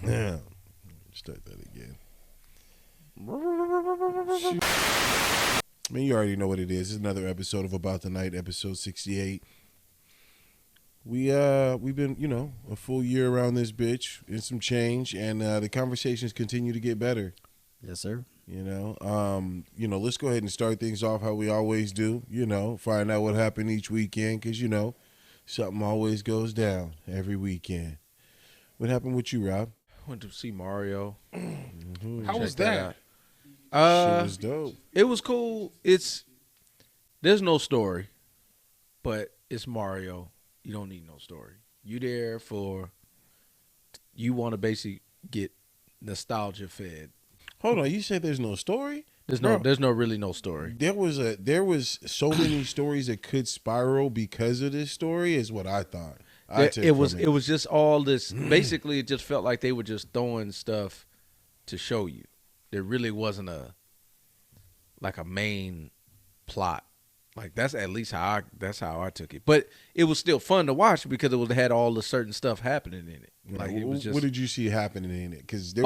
Yeah. Start that again. I mean, you already know what it is. It's another episode of About the Night, episode 68. We've been, a full year around this bitch and some change, and the conversations continue to get better. Yes, sir. Let's go ahead and start things off how we always do. Find out what happened each weekend, because something always goes down every weekend. What happened with you, Rob? Went to see Mario. Mm-hmm. How was that? Shit was dope. It was cool. There's no story, but it's Mario. You don't need no story. You want to basically get nostalgia fed. Hold on, you said there's no story? There's really no story. There was so many stories that could spiral because of this story is what I thought. It was just all this. Basically, it just felt like they were just throwing stuff to show you. There really wasn't a main plot. Like that's at least how I took it. But it was still fun to watch because it had all the certain stuff happening in it. Like it was just. What did you see happening in it? Because the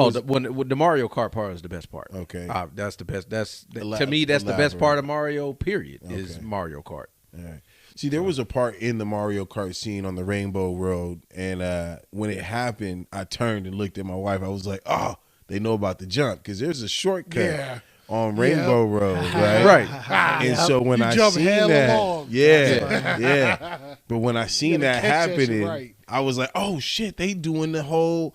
Mario Kart part is the best part. Okay, that's the best. To me, that's the best part of Mario. Period. Okay. Is Mario Kart. All right. See, there was a part in the Mario Kart scene on the Rainbow Road, and when it happened, I turned and looked at my wife. I was like, "Oh, they know about the jump because there's a shortcut on Rainbow Road, right?" And so when I seen that, yeah. But when I seen that happening, I was like, "Oh shit, they doing the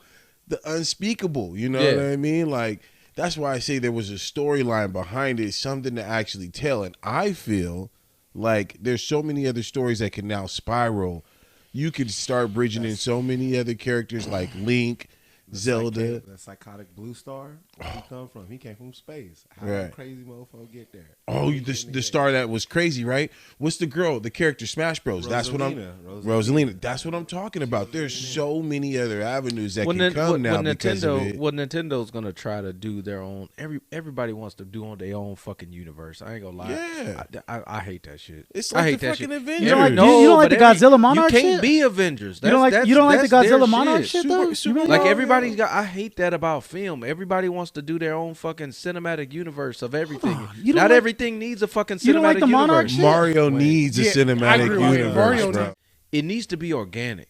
unspeakable." You know what I mean? Like that's why I say there was a storyline behind it, something to actually tell, and I feel. Like, there's so many other stories that can now spiral. You could start bridging in so many other characters like Link, Zelda. The psychotic blue star, where he come from? He came from space. How did crazy mofo get there? Oh, the star that was crazy, right? What's the girl, the character Smash Bros? Rosalina. That's what I'm talking about. There's so many other avenues that can come now because of it. What Nintendo's going to try to do their own, everybody wants to do on their own fucking universe. I ain't going to lie. Yeah. I hate that shit. It's like I hate the that fucking shit. Avengers. You don't like the Godzilla Monarch shit? shit? You can't be Avengers. You don't like the Godzilla Monarch shit, though? Like everybody's got. I hate that about film. Everybody wants to do their own fucking cinematic universe of everything. Not everything needs a fucking cinematic don't like the Monarch universe. shit? Mario needs a cinematic universe, bro. It needs to be organic.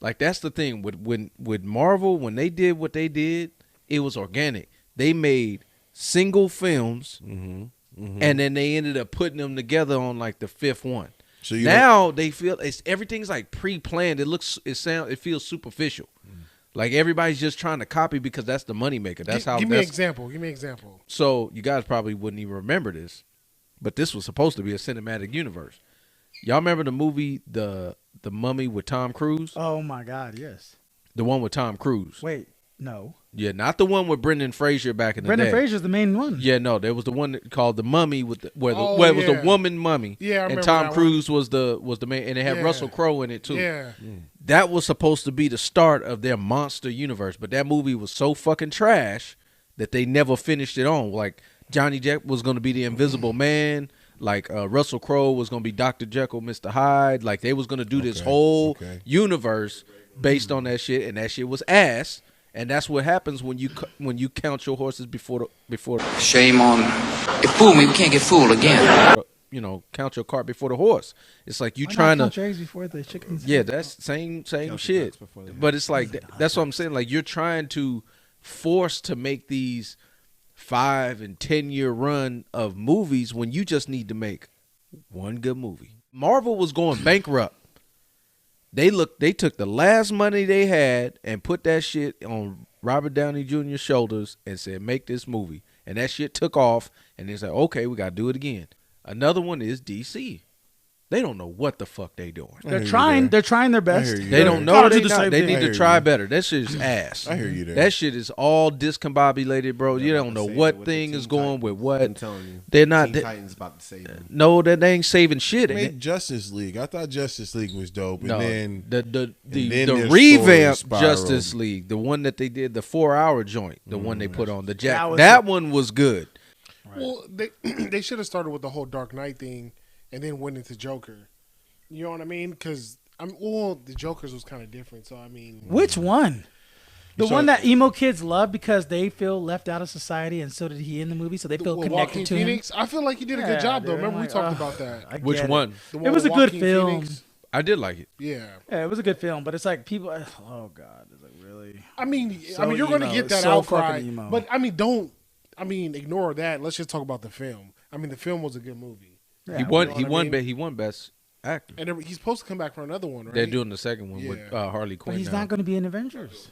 Like that's the thing with Marvel when they did what they did, it was organic. They made single films, and then they ended up putting them together on like the fifth one. So now they feel everything's like pre-planned. It feels superficial. Like everybody's just trying to copy because that's the moneymaker. Give me an example. So you guys probably wouldn't even remember this, but this was supposed to be a cinematic universe. Y'all remember the movie The Mummy with Tom Cruise? Oh my God, yes. The one with Tom Cruise. Wait, no. Yeah, not the one with Brendan Fraser back in the day. Brendan Fraser's the main one. Yeah, no, there was the one called The Mummy where it was the woman mummy. Yeah, I remember and Tom that Cruise was the main, and it had Russell Crowe in it too. Yeah. That was supposed to be the start of their monster universe, but that movie was so fucking trash that they never finished it on. Like Johnny Depp was going to be the Invisible Man. Like Russell Crowe was going to be Dr. Jekyll, Mr. Hyde. Like they was going to do this whole universe based on that shit, and that shit was ass. And that's what happens when you count your horses before the Shame on you fool me, we can't get fooled again. Count your cart before the horse. It's like you Why trying not to count your eggs before the chickens. Yeah, that's same shit. But it's like that's what I'm saying. Like you're trying to force to make these 5 and 10 year run of movies when you just need to make one good movie. Marvel was going bankrupt. They took the last money they had and put that shit on Robert Downey Jr.'s shoulders and said, make this movie. And that shit took off, and they said, okay, we got to do it again. Another one is DC. They don't know what the fuck they doing. They're trying their best. They don't know. They need to try better. That shit is ass. I hear you there. That shit is all discombobulated, bro. You don't know what thing is going with what. I'm telling you. They're not. Teen Titans about to save them. No, they ain't saving shit. They made Justice League. I thought Justice League was dope. And no, then the revamped Justice League, the one that they did, the 4-hour joint, the one they put on the Jack. That one was good. Right. Well, they should have started with the whole Dark Knight thing and then went into Joker. You know what I mean? Because the Joker's was kind of different. So I mean, which one? The one that emo kids love because they feel left out of society, and so did he in the movie, so they feel connected Joaquin to Phoenix. him. I feel like he did a good job, though. Remember, we talked about that. I Which get one? The It was with a good Joaquin film. Phoenix. I did like it. Yeah. Yeah, it was a good film, but it's like people. Oh God, it's like really. I mean, So you're going to emo. get that So outcry, fucking emo. but ignore that. Let's just talk about the film. I mean, the film was a good movie, Yeah, he won. know He what I won. mean? He won best actor. and he's supposed to come back for another one, right? They're doing the second one with Yeah. Harley Quinn. But he's now. not going to be in Avengers.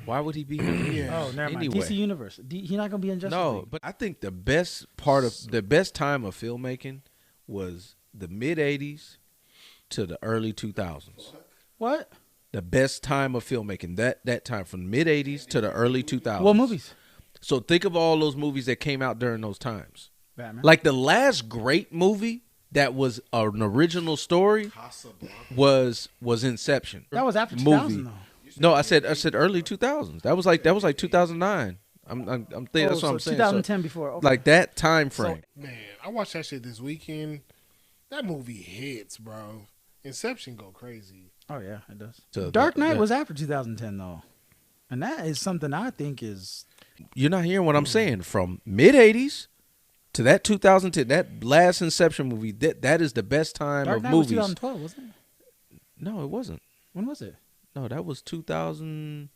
Why would he be? in Yeah. Oh, never mind. Anyway. DC Universe. He's not going to be in Justice No, League. but I think the best time of filmmaking was the mid '80s to the early 2000s. What? The best time of filmmaking that time from mid '80s to the early 2000s. What movies? So think of all those movies that came out during those times. Batman. Like the last great movie that was an original story was Inception. That was after 2000, though. No, I said early 2000s. That was like 2009. I'm thinking that's what I'm saying. 2010 So, before. Okay. like that time frame. Man, I watched that shit this weekend. That movie hits, bro. Inception go crazy. Oh yeah, it does. So Dark that- Knight that- was after 2010 though, and that is something I think is. You're not hearing what I'm saying. From mid '80s to that 2010, that last Inception movie, that is the best time Dark of Knight was movies. 2012, wasn't it? No, it wasn't. When was it? No, that was 2000.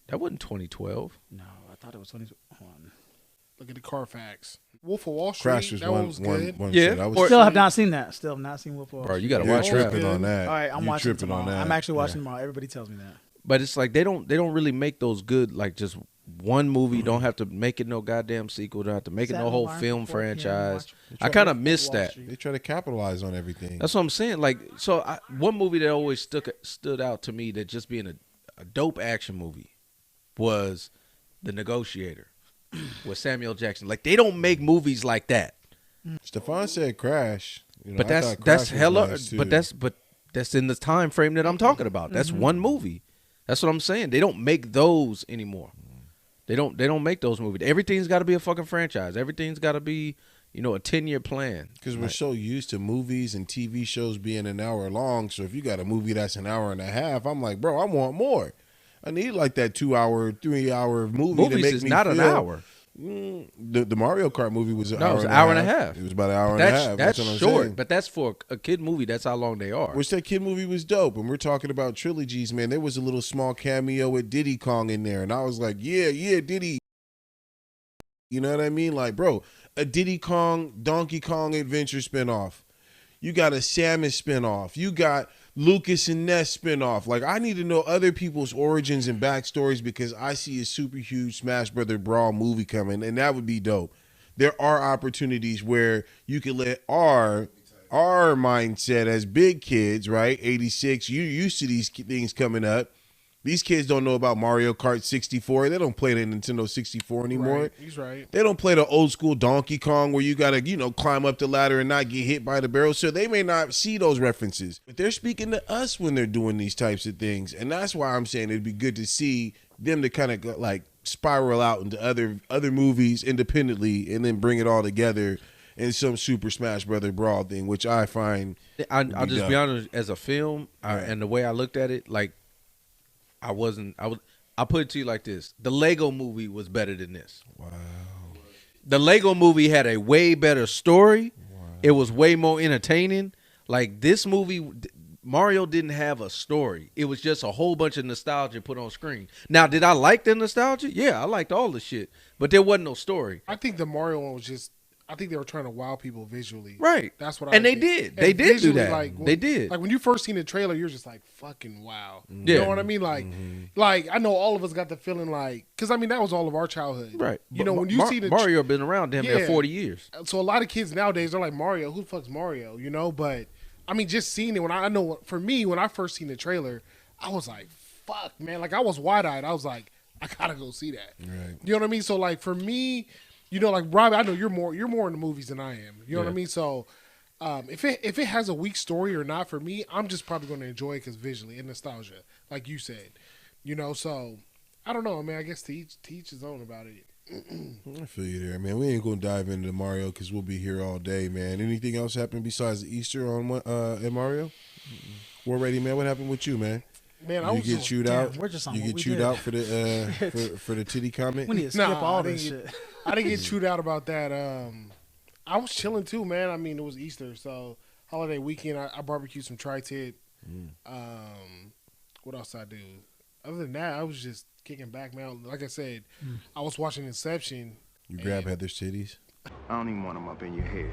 That wasn't 2012. No, I thought it was 2021. Look at the Carfax. Wolf of Wall Street. Crash was that one was good. Yeah. shit. I was Or- Still have not seen that. Still have not seen Wolf of Wall Bro, Street. you got to You're watch tripping that. on that. All right, I'm You watching tripping tomorrow. on that. I'm actually watching tomorrow. Everybody tells me that. But it's like they don't really make those good, like just one movie. Don't have to make it no goddamn sequel. Don't have to make it no whole film franchise. I kind of miss that. They try to capitalize on everything. That's what I'm saying. Like, so one movie that always stood out to me that just being a dope action movie was The Negotiator with Samuel Jackson. Like, they don't make movies like that. Stefan said Crash. You know, But I that's thought Crash was hella. nice, too. But that's in the time frame that I'm talking about. That's one movie. That's what I'm saying. They don't make those anymore. They don't make those movies. Everything's got to be a fucking franchise. Everything's got to be, a 10-year plan. Because we're so used to movies and TV shows being an hour long. So if you got a movie that's an hour and a half, I'm like, bro, I want more. I need like that 2 hour, 3 hour movie to Movies make is me not feel, an hour. The Mario Kart movie was an No, hour. it was and an hour and a half. It was about an hour and a half. That's what I'm short, saying. but that's for a kid movie. That's how long they are. Which that kid movie was dope. And we're talking about trilogies, man. There was a little small cameo with Diddy Kong in there. And I was like, yeah, Diddy. You know what I mean? Like, bro, a Diddy Kong, Donkey Kong adventure spinoff. You got a Samus spinoff. You got Lucas and Ness spinoff. Like, I need to know other people's origins and backstories because I see a super huge Smash Brother Brawl movie coming, and that would be dope. There are opportunities where you can let our mindset as big kids, right? 86, you're used to these things coming up. These kids don't know about Mario Kart 64. They don't play the Nintendo 64 anymore. Right. He's right. They don't play the old school Donkey Kong where you got to, climb up the ladder and not get hit by the barrel. So they may not see those references. But they're speaking to us when they're doing these types of things. And that's why I'm saying it'd be good to see them to kind of like spiral out into other movies independently and then bring it all together in some Super Smash Brother Brawl thing, which I find I'll just be honest, as a film, Right. and the way I looked at it, like, I'll put it to you like this. The Lego movie was better than this. Wow. The Lego movie had a way better story. Wow. It was way more entertaining. Like, this movie, Mario didn't have a story. It was just a whole bunch of nostalgia put on screen. Now, did I like the nostalgia? Yeah, I liked all the shit. But there wasn't no story. I think the Mario one was just. I think they were trying to wow people visually. Right. That's what. And I they think. did. And They did do visually, that. Like, They did. Like when you first seen the trailer, you're just like, "Fucking wow." Yeah. You know what I mean? Like I know all of us got the feeling like, because I mean that was all of our childhood. Right. You But know when you see the Mario been around damn near Yeah. 40 years. So a lot of kids nowadays are like, Mario, who the fuck's Mario? You know, but I mean, just seeing it I know for me when I first seen the trailer, I was like, fuck, man. Like I was wide eyed. I was like, I gotta go see that. Right. You know what I mean? So like for me, like Robbie, I know you're more in the movies than I am. You know what I mean? So if it has a weak story or not for me, I'm just probably going to enjoy it because visually and nostalgia, like you said. So I don't know, man. I guess to each his own about it. I feel you there, man. We ain't gonna dive into Mario because we'll be here all day, man. Anything else happen besides the Easter on in Mario? War ready, man. What happened with you, man? Man, I You was get just, chewed damn, out. we're just on You what get we chewed did. out for the for the titty comment. We need to skip Nah, all I this didn't shit. I didn't get chewed out about that. I was chilling too, man. I mean, it was Easter, so holiday weekend. I barbecued some tri-tip. What else I do? Other than that, I was just kicking back, man. Like I said, I was watching Inception. You grab Heather's titties. I don't even want them up in your head.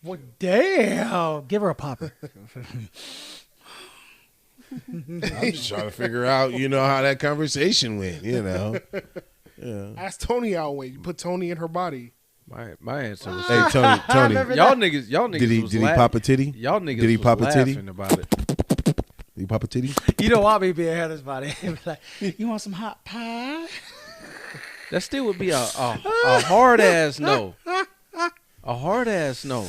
Well, damn. Give her a popper. I'm just trying to figure out, how that conversation went. Yeah. Ask Tony out when you put Tony in her body. My answer was Hey, Tony. y'all niggas Did he was pop a titty? Y'all niggas Did he was pop a titty? laughing about it. Did he pop a titty? You don't want me being Heather's body. Be like, you want some hot pie? That still would be a hard ass no. A hard ass no.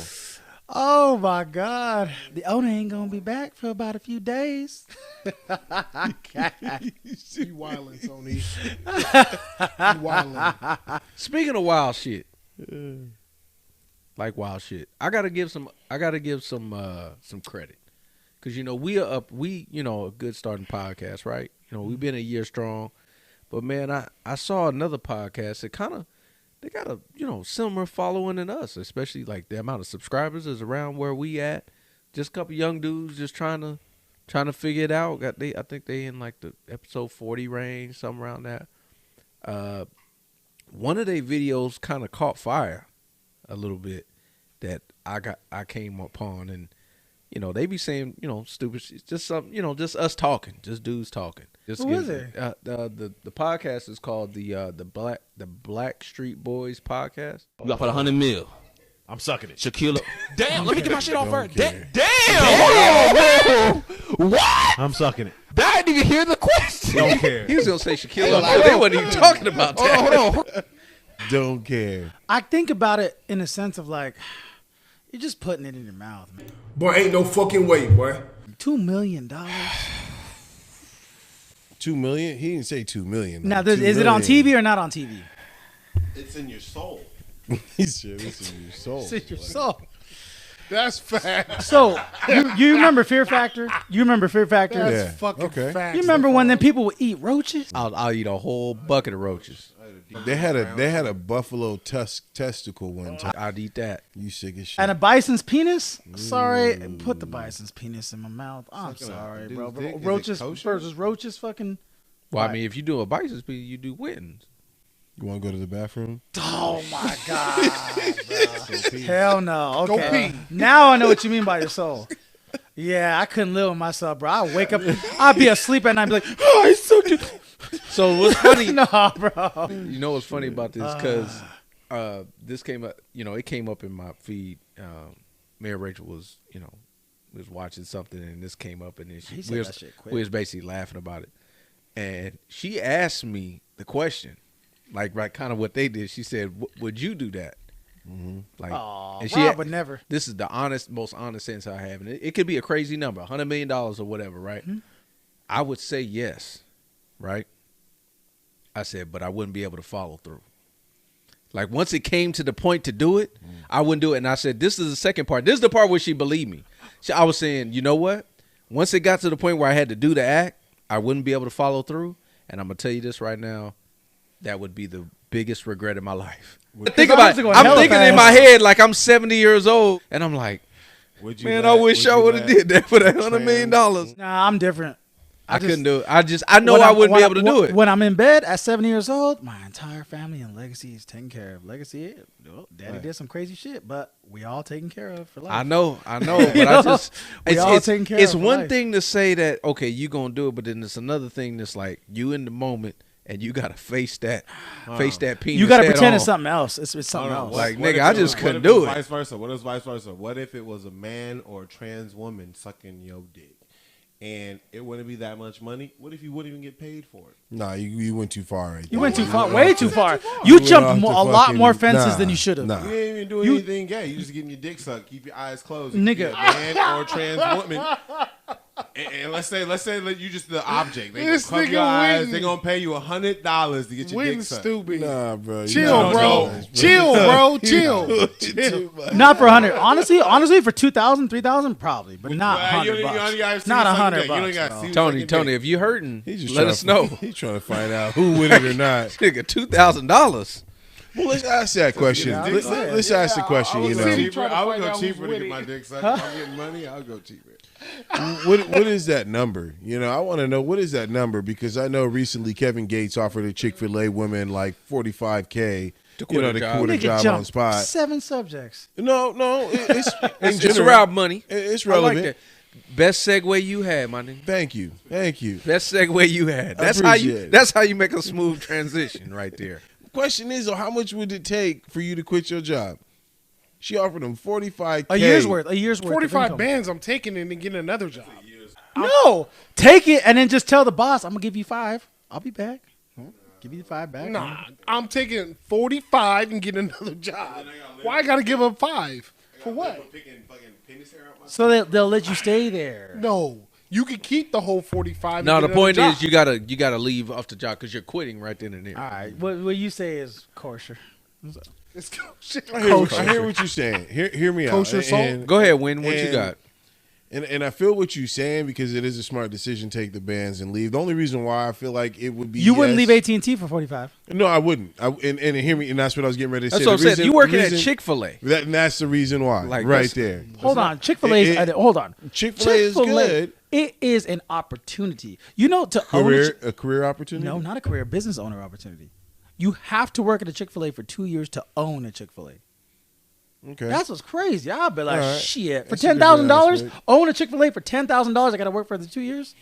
Oh my God. The owner ain't gonna be back for about a few days. You wildin', Tony. You wildin'. Speaking of wild shit, like wild shit, I gotta give some credit, cause we are up. A good starting podcast, right? We've been a year strong, but man, I saw another podcast that they got a similar following than us, especially like the amount of subscribers is around where we at. Just a couple young dudes just trying to figure it out. I think they in like the episode 40 range, something around that. One of their videos kind of caught fire a little bit that I came upon, and they be saying stupid shit, just something, just us talking, just dudes talking. Just Who is it? The podcast is called the Black Street Boys podcast. You got for the 100 mil. I'm sucking it. Shaquilla. Damn, let me get my shit off first. care. Damn! What? I'm sucking it. I didn't even hear the question. Don't care. He was gonna say Shaquille. They wasn't even talking about that. Hold on. Don't care. I think about it in a sense of like, you're just putting it in your mouth, man. Boy, ain't no fucking way, boy. $2 million. $2 million? He didn't say $2 million. Now, is it on TV or not on TV? It's in your soul. He said it's in your soul. It's in your soul. That's fact. So, you remember Fear Factor? You remember Fear Factor? That's Yeah. fucking Okay. fact. You remember when them people would eat roaches? I'll eat a whole bucket of roaches. They had a buffalo testicle one time. I'd eat that. You sick as shit. And a bison's penis? Sorry, put the bison's penis in my mouth. I'm Sucking sorry, a bro. dude's dick? Is it Roaches kosher? versus roaches fucking. Well, Right. I mean, if you do a bison's piece, you do Wittens. You want to go to the bathroom? Oh my God, bro. Hell no. Go Okay. pee. Now I know what you mean by your soul. Yeah, I couldn't live with myself, bro. I'd wake up, I'd be asleep at night and be like, oh, I so good. So what's funny? No, bro. You know what's funny about this? Because this came up. It came up in my feed. Mayor Rachel was watching something, and this came up, and then He said that shit quick. we was basically laughing about it, and she asked me the question, like kind of what they did. She said, "Would you do that?" Like, Oh, and Rob would never. This is the most honest sense I have, and it could be a crazy number, $100 million or whatever, right? I would say yes, right? I said, but I wouldn't be able to follow through. Like, once it came to the point to do it, I wouldn't do it. And I said, this is the second part. This is the part where she believed me. I was saying, you know what? Once it got to the point where I had to do the act, I wouldn't be able to follow through. And I'm going to tell you this right now, that would be the biggest regret in my life. Think about it. I'm thinking in my head like I'm 70 years old, and I'm like, man, I wish I would have did that for that $100 million. Nah, I'm different. I couldn't do it. I know I wouldn't be able to do it. When I'm in bed at 7 years old, my entire family and legacy is taken care of. Legacy, daddy did some crazy shit, but we all taken care of for life. I know, but it's one life. thing to say that, okay, you gonna do it, but then it's another thing that's like you in the moment and you gotta face that penis. You gotta head pretend on. it's something else. It's something else. Like, nigga, I just couldn't do it. Vice versa. What is vice versa? What if it was a man or a trans woman sucking your dick? And it wouldn't be that much money. What if you wouldn't even get paid for it? Nah, you went too far right there. You went too far, way too far. You jumped a lot more fences than you should have. Nah. You ain't even doing anything gay. You just getting your dick sucked. Keep your eyes closed. You Nigga. be a man or a trans woman. And let's say you just the object. They This gonna cover nigga your eyes. Witten. They gonna pay you $100 to get your dick Witten's sucked. stupid. Nah, bro. Chill, bro. Chill, bro. Chill. Not for 100. Honestly, for 2,000, 3,000, probably, but not Well, you 100 only bucks. gotta see Not the second 100 dick. You only bucks. gotta bro. see the Tony, second Tony, dick. if you hurting, He's just let us know. He's trying to find out who with it or not. Nigga, $2,000. Well, let's ask that question. Yeah, Let's ask the question. You see know, him trying to I would find go out who's cheaper to with get it. my dick sucked. If I'm getting money, I'll go cheaper. what is that number? You know, I want to know what is that number because I know recently Kevin Gates offered a Chick-fil-A woman like $45K. To quit a job. quit a Nigga job on jumped spot. 7 subjects. No, it's in It's general, around money. It's I like relevant. that. Best segue you had, my nigga. Thank you. Best segue you had. I That's how appreciate you. it. That's how you make a smooth transition, right there. Question is, though, how much would it take for you to quit your job? She offered him $45K. A year's worth. A year's worth. 45 of income. bands, I'm taking it and getting another job. No, take it and then just tell the boss, I'm gonna give you 5. I'll be back. Give you the 5 back. Nah, I'm taking 45 and getting another job. Why I gotta give up 5? For what? So they'll let you stay there. No, you can keep the whole 45. No, and the get point another is job. you gotta leave off the job because you're quitting right then and there. All right. What you say is kosher. It's kosher. I hear what you're saying. Hear me out. Kosher salt? And- Go ahead, Win. What you and- got? And I feel what you're saying because it is a smart decision to take the bands and leave. The only reason why I feel like it would be You wouldn't yes- leave AT&T for 45. No, I wouldn't. And hear me, and that's what I was getting ready to That's say. what I'm The saying. reason- You working the at reason- Chick-fil-A. and that's the reason why. Like, right that's- there. Hold on. Chick-fil-A It- is hold on. Chick-fil-A is good. It is an opportunity. You know, to own A career opportunity? no, not a career, business owner opportunity. You have to work at a Chick-fil-A for 2 years to own a Chick-fil-A. Okay. That's what's crazy. I'll be like, All right. shit. For That's a good $10,000, aspect. own a Chick-fil-A for $10,000. I got to work for the 2 years.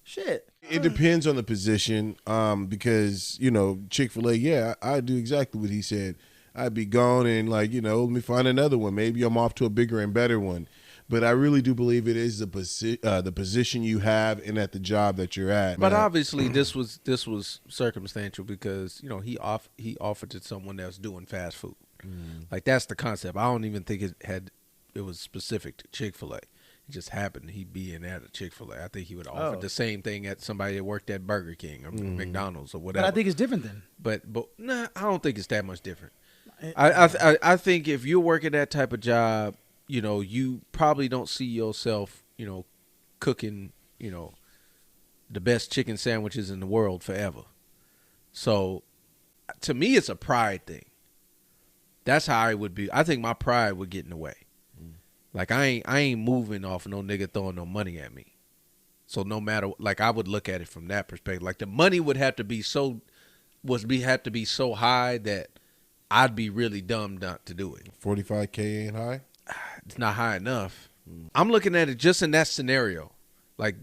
Shit. It depends on the position, because Chick-fil-A. Yeah, I do exactly what he said. I'd be gone and let me find another one. Maybe I'm off to a bigger and better one. But I really do believe it is the position you have and at the job that you're at. But man. obviously, this was circumstantial because he offered to someone that's doing fast food. Like that's the concept. I don't even think it was specific to Chick-fil-A. It just happened he being at a Chick-fil-A. I think he would offer the same thing at somebody that worked at Burger King or McDonald's or whatever. But I think it's different then. But nah, I don't think it's that much different. I think if you're working that type of job, you probably don't see yourself, cooking, the best chicken sandwiches in the world forever. So, to me, it's a pride thing. That's how I would be. I think my pride would get in the way. Like I ain't moving off no nigga throwing no money at me. So no matter, like I would look at it from that perspective. Like the money would have to be so high that I'd be really dumb not to do it. 45K ain't high. It's not high enough. I'm looking at it just in that scenario. Like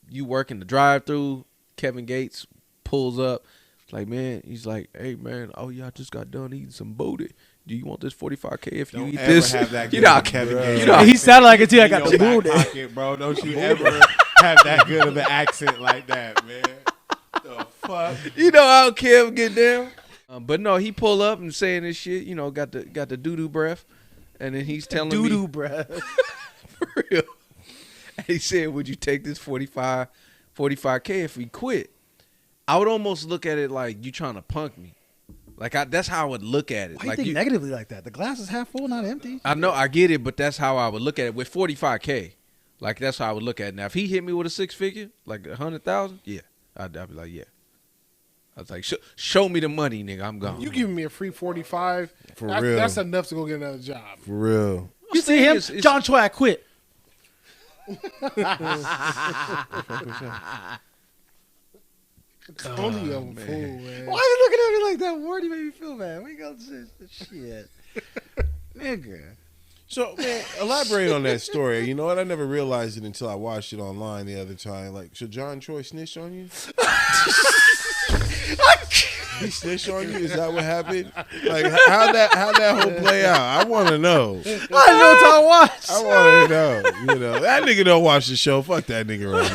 you work in the drive-through, Kevin Gates pulls up. Like, man, he's like, hey, man, oh, yeah, I just got done eating some booty. Do you want this 45K if you Don't eat ever this? have that You good know, of a Kevin Gates. you know, He sounded like it too. I got In the your mood. back pocket, bro. Don't you ever have that good of an accent like that, man. The fuck? you know how Kev get down. But no, he pull up and saying this shit. Got the doo-doo breath. And then he's telling me. Doo-doo, bruh. For real. And he said, would you take this 45K if we quit? I would almost look at it like you trying to punk me. Like that's how I would look at it. Why Like you think negatively like that? The glass is half full, not empty. I know, I get it, but that's how I would look at it with 45K. Like that's how I would look at it. Now, if he hit me with a 6-figure, like 100,000, yeah, I'd be like, yeah. I was like, show me the money, nigga. I'm gone. You giving me a free 45? For real. That's enough to go get another job. For real. You see him? It's- John Choi, I quit. Tony, a fool, man. Why are you looking at me like that, Ward? You made me feel bad. We got shit. Nigga. So, man, elaborate on that story. You know what? I never realized it until I watched it online the other time. Like, should John Troy snitch on you? He snitched on you? Is that what happened? Like, how'd that whole play out? I want to know. I didn't know what I watched. I want to know. That nigga don't watch the show. Fuck that nigga right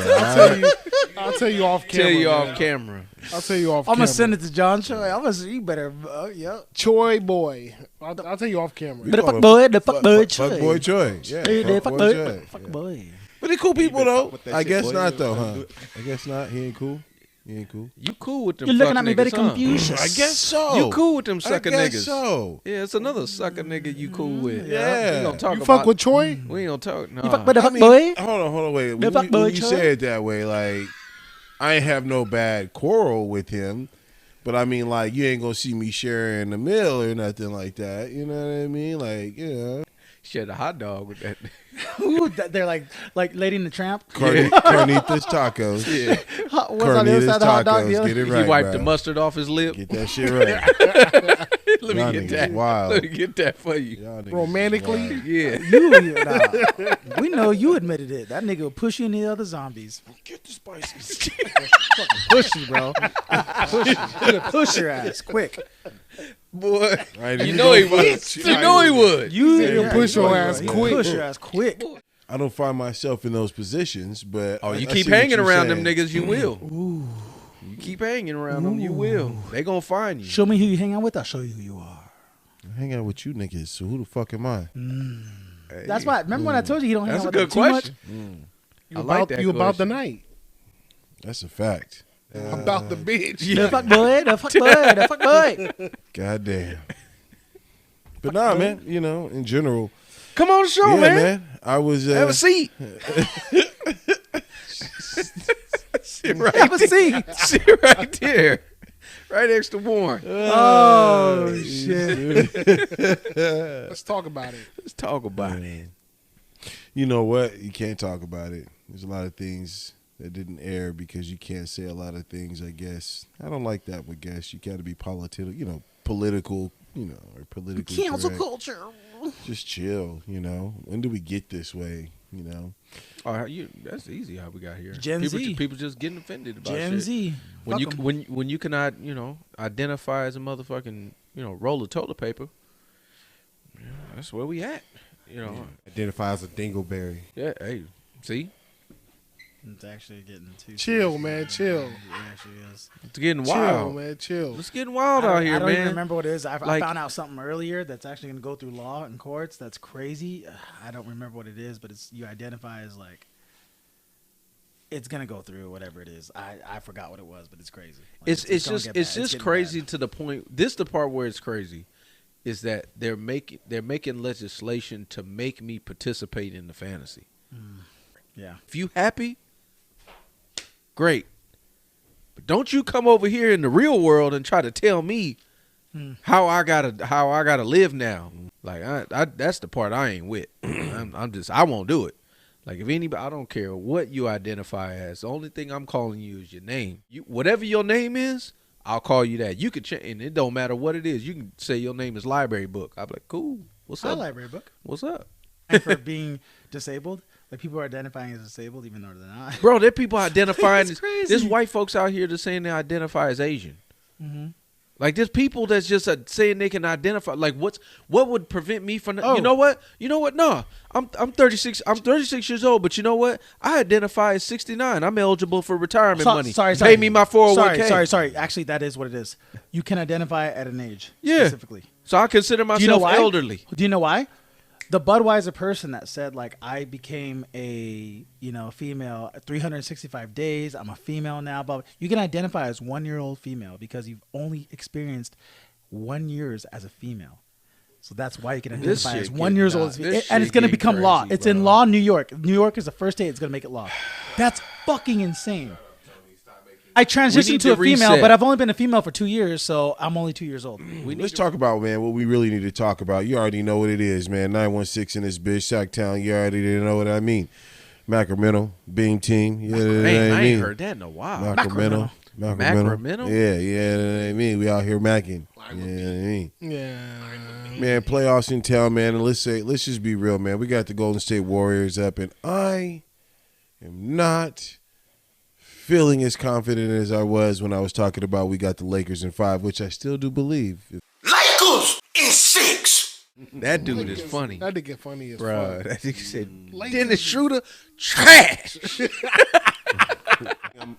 now. I'll tell you off camera. Tell you man. off camera. I'll tell you off I'm camera. gonna send it to John Choi. I'm gonna say you better. Yep. Choi boy. I'll tell you off camera. The fuck boy, Choi. Fuck boy Choi. Yeah, Hey, the fuck boy Choi. Fuck boy. But they cool people though. with that I shit, guess boy. not though, You huh? do it. I guess not. He ain't cool. He ain't cool. You cool with them You're looking fuck at me niggas, very huh? confused. I guess so. You cool with them I sucker guess niggas. so. Yeah, it's another sucker nigga you cool with. Yeah. We gonna talk You about, fuck with Troy? We ain't gonna talk. No. You fuck with the I fuck mean, boy? hold on, wait. The fuck boy, When you Chuck? say it that way, like I ain't have no bad quarrel with him, but I mean, like you ain't gonna see me sharing the meal or nothing like that. You know what I mean? Like, you know, Share the hot dog with that. Ooh, they're like Lady and the Tramp. carnitas tacos. Yeah. What's on the other side of the hot dog? Tacos. Get it right, He wiped bro. the mustard off his lip. Get that shit right. Let Y'all me get niggas that. wild. Let me get that for you. Y'all niggas Romantically? wild. Yeah. We know you admitted it. That nigga will push you in the other zombies. Get the spices. Push you, bro. Push your ass quick. Boy, Right, you you know he gonna would. fuck- You know he would. You push your ass quick. Push your ass quick. I don't find myself in those positions, but Oh, you I keep see what hanging you're around saying. them niggas, you will. You keep hanging around them, you will. They gonna find you. Show me who you hang out with. I'll show you who you are. I hang out with you niggas, so who the fuck am I? That's why. Remember when I told you he don't hang That's out a with good them too question. much? I like that You about the question. night. That's a fact. About the bitch. The fuck boy. The fuck boy. The fuck boy. God damn. But nah, man, you know, in general. Come on the show, Yeah, man. man. I was Have a seat. Sit right Have a seat. Sit right there. Right next to Warren. Oh shit. Let's talk about it. Let's talk about it. You know what? You can't talk about it. There's a lot of things that didn't air because you can't say a lot of things, I guess. I don't like that, but guess you got to be political, or politically Cancel correct. culture. Just chill, you know. When do we get this way, you know? Oh, that's easy how we got here. Gen people, Z. people just getting offended about Gen shit. Z. When Fuck 'em. when you cannot, identify as a motherfucking, roll of toilet paper. Yeah, that's where we at. Identify as a dingleberry. Yeah, hey, see? It's actually getting too Chill, serious. man. Chill. It actually is. It's getting Chill, wild. man. Chill. It's getting wild I out don't- here, I don't man. even remember what it is. I Like- found out something earlier that's actually going to go through law and courts. That's crazy. I don't remember what it is, but you identify as like it's going to go through whatever it is. I forgot what it was, but it's crazy. Like, It's gonna just get it's bad. just getting crazy bad. to the point. This the part where it's crazy, is that they're making legislation to make me participate in the fantasy. Yeah. If you happy, great, but don't you come over here in the real world and try to tell me how I gotta live now. Like I that's the part I ain't with. I won't do it. Like if anybody, I don't care what you identify as. The only thing I'm calling you is your name. Whatever your name is, I'll call you that. You can change, and it don't matter what it is. You can say your name is Library Book. I'll be like, cool. What's Hi, up? library book. What's up? And for being disabled, like people are identifying as disabled even though they're not. Bro, there are people identifying. It's crazy. There's white folks out here that's saying they identify as Asian. Mm-hmm. Like there's people that's just saying they can identify. Like what would prevent me from? Oh. You know what? No, I'm 36. I'm 36 years old. But you know what? I identify as 69. I'm eligible for retirement money. Sorry. Pay me my 401k. Sorry. Actually, that is what it is. You can identify at an age Yeah. specifically. So I consider Do you know myself why? elderly. Do you know why? The Budweiser person that said like I became a female 365 days. I'm a female now. But you can identify as 1-year-old female because you've only experienced 1 year as a female. So that's why you can This identify shit as 1 year getting- old, this and shit it's going to getting become law. crazy, It's bro. in law, New York. New York is the first state it's going to make it law. That's fucking insane. I transitioned need to a to female, reset. but I've only been a female for 2 years, so I'm only 2 years old. Let's talk about, man, what we really need to talk about. You already know what it is, man. 916 in this bitch, Sacktown. You already know what I mean. Macramento, Beam Team. Yeah, I ain't heard that in a while. Macramento. Macramento? Yeah, I mean, we out here macking. Yeah, I mean. Yeah. Man, playoffs in town, man. And let's just be real, man. We got the Golden State Warriors up, and I am not feeling as confident as I was when I was talking about we got the Lakers in 5, which I still do believe. Lakers in 6. That dude is funny. That did get funny as Bro, fuck. that nigga said Lakers. Dennis Schroeder trash.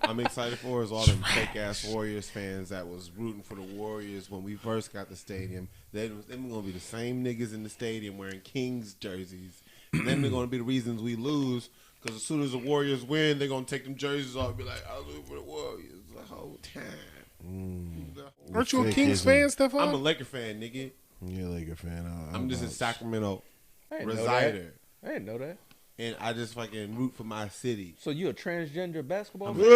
I'm excited for is all them fake ass Warriors fans that was rooting for the Warriors when we first got the stadium. Them gonna be the same niggas in the stadium wearing Kings jerseys. And then they're gonna be the reasons we lose Because as soon as the Warriors win, they're gonna take them jerseys off and be like, I was rooting for the Warriors the whole time. Aren't you a Kings fan, Stefan? I'm a Laker fan, nigga. You're a Laker fan. I'm just a Sacramento I didn't know resider. that. I didn't know that. And I just fucking root for my city. So you a transgender basketball I'm fan? a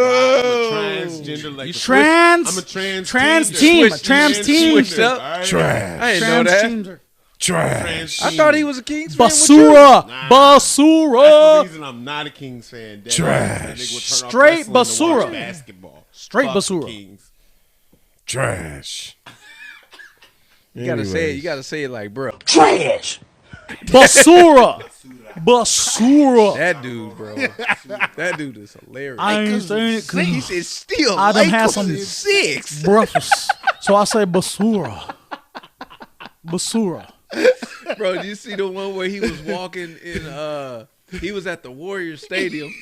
transgender Laker. Trans. I'm a trans team. Trans team. Switched up. Trash. I didn't know Trans that. teams are Trash. I thought he was a Kings fan. with you. basura. Nah. Basura. That's the reason I'm not a Kings fan. That Trash. nigga would turn off Straight wrestling to watch basura. basketball. Straight Fuck basura. Kings. Trash. You gotta say it. You gotta say it like, bro. Trash. Basura. Basura. That dude, bro. That dude is hilarious. I ain't saying it he because said still. I done had some 6. breakfast. So I say basura. Basura. Bro, did you see the one where he was walking in? He was at the Warriors Stadium,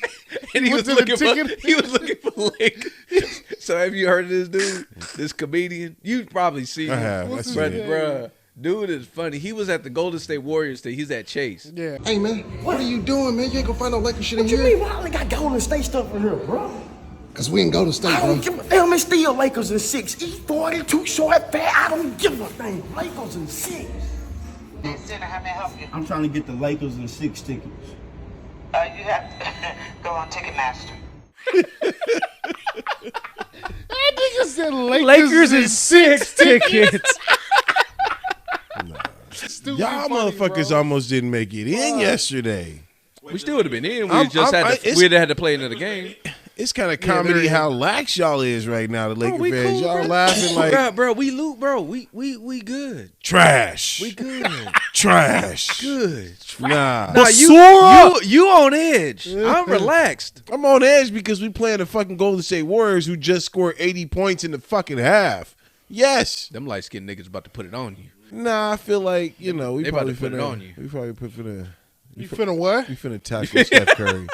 and he was looking for Lakers. So have you heard of this dude? This comedian? You've probably seen I him. have. I seen it. Bruh, dude is funny. He was at the Golden State Warriors thing. He's at Chase. Yeah. Hey, man, what are you doing, man? You ain't gonna find no Laker shit in What you here? mean? Why I only got Golden State stuff in here, bro? Because we ain't go to state, I bro. don't give a damn. It's still Lakers in 6. E40, too short, fat. I don't give a damn. Lakers in 6. I'm trying to get the Lakers in 6 tickets. You have to go on Ticketmaster. That nigga said Lakers in 6 tickets. Stupid Y'all funny, motherfuckers bro. almost didn't make it in yesterday. We still would have been in. I'm- We just I'm- had to. it's- We'd have had to play another game. It's kind of comedy how lax y'all is right now, the Laker fans. Y'all laughing like bro. We loot, bro. We good. trash. We good. Trash. Good. Nah. Nah, you on edge. I'm relaxed. I'm on edge because we playing the fucking Golden State Warriors who just scored 80 points in the fucking half. Yes. Them light skinned niggas about to put it on you. Nah, I feel like, we They about probably to put it on you. We probably finna. You finna what? We finna tackle Steph Curry.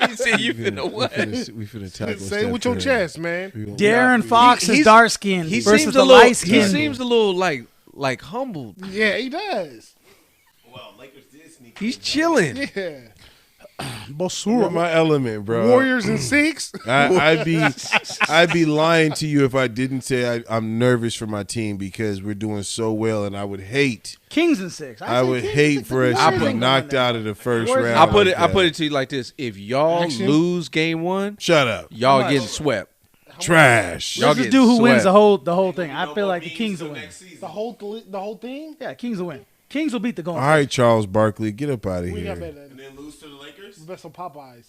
You said you finna what? We finna tackle Say Steph it with your Curry. chest, man. Darren Fox is dark skinned He versus seems the a little. light He skinned. seems a little like humbled. Yeah, he does. Well, Lakers did sneak. He's chilling. Yeah. Basura. My element, bro. Warriors in 6. I'd be lying to you if I didn't say I'm nervous for my team because we're doing so well, and I would hate. Kings in 6. I would hate for us to be knocked out of the first round. I put like it to you like this: if y'all lose game 1, shut up. Y'all getting swept. Trash. Y'all Let's just getting do who wins swept. the whole thing. I feel like the Kings will win. The whole thing? Yeah, Kings will win. Kings will beat the Golden All right, Charles Barkley, get up out of We got here. better. And then lose to the Lakers? Bet some Popeyes.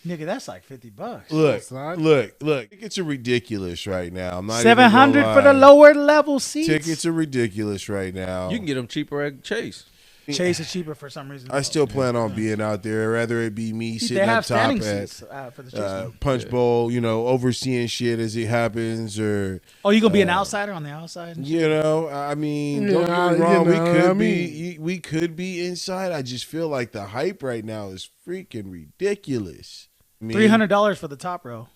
Nigga, that's like $50. Look. Tickets are ridiculous right now. I'm not $700 even gonna for the lie. lower level seats. Tickets are ridiculous right now. You can get them cheaper at Chase. Chase is cheaper for some reason. I still plan on being out there, rather it be me They sitting have up top standing at seats for the Chase game. Punch Bowl, overseeing shit as it happens, or Oh, you gonna be an outsider on the outside? And shit? I mean, don't get me wrong, we could be inside. I just feel like the hype right now is freaking ridiculous. I mean, $300 for the top row.